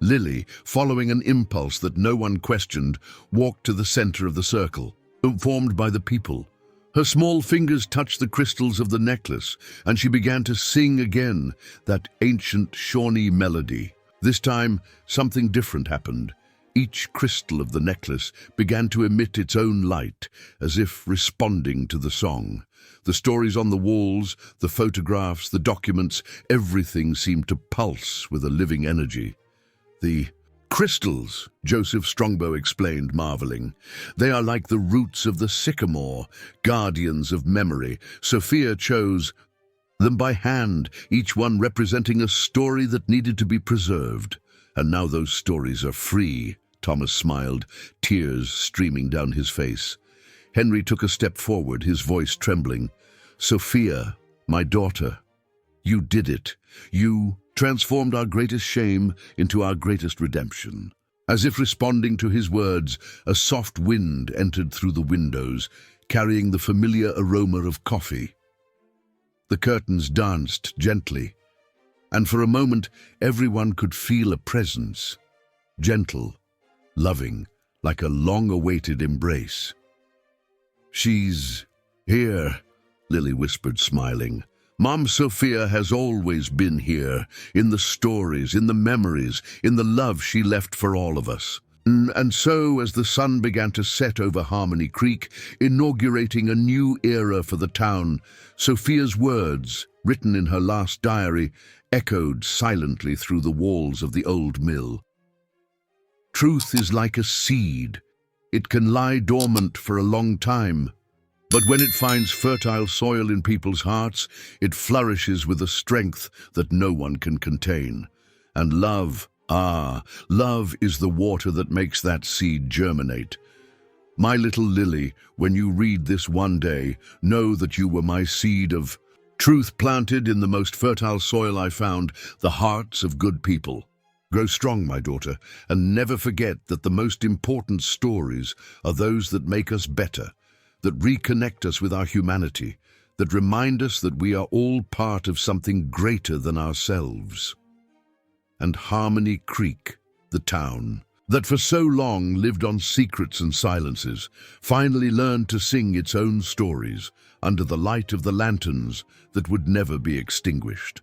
Lily, following an impulse that no one questioned, walked to the center of the circle, formed by the people. Her small fingers touched the crystals of the necklace, and she began to sing again, that ancient Shawnee melody. This time, something different happened. Each crystal of the necklace began to emit its own light, as if responding to the song. The stories on the walls, the photographs, the documents, everything seemed to pulse with a living energy. "The crystals," Joseph Strongbow explained, marveling. "They are like the roots of the sycamore, guardians of memory. Sophia chose them by hand, each one representing a story that needed to be preserved. And now those stories are free." Thomas smiled, tears streaming down his face. Henry took a step forward, his voice trembling. "Sophia, my daughter, you did it. You transformed our greatest shame into our greatest redemption." As if responding to his words, a soft wind entered through the windows, carrying the familiar aroma of coffee. The curtains danced gently, and for a moment everyone could feel a presence, gentle, loving, like a long-awaited embrace. "She's here," Lily whispered, smiling. "Mom Sophia has always been here, in the stories, in the memories, in the love she left for all of us." And so, as the sun began to set over Harmony Creek, inaugurating a new era for the town, Sophia's words, written in her last diary, echoed silently through the walls of the old mill. "Truth is like a seed. It can lie dormant for a long time, but when it finds fertile soil in people's hearts, it flourishes with a strength that no one can contain. And love, love is the water that makes that seed germinate. My little Lily, when you read this one day, know that you were my seed of truth planted in the most fertile soil I found, the hearts of good people. Grow strong, my daughter, and never forget that the most important stories are those that make us better, that reconnect us with our humanity, that remind us that we are all part of something greater than ourselves." And Harmony Creek, the town, that for so long lived on secrets and silences, finally learned to sing its own stories under the light of the lanterns that would never be extinguished.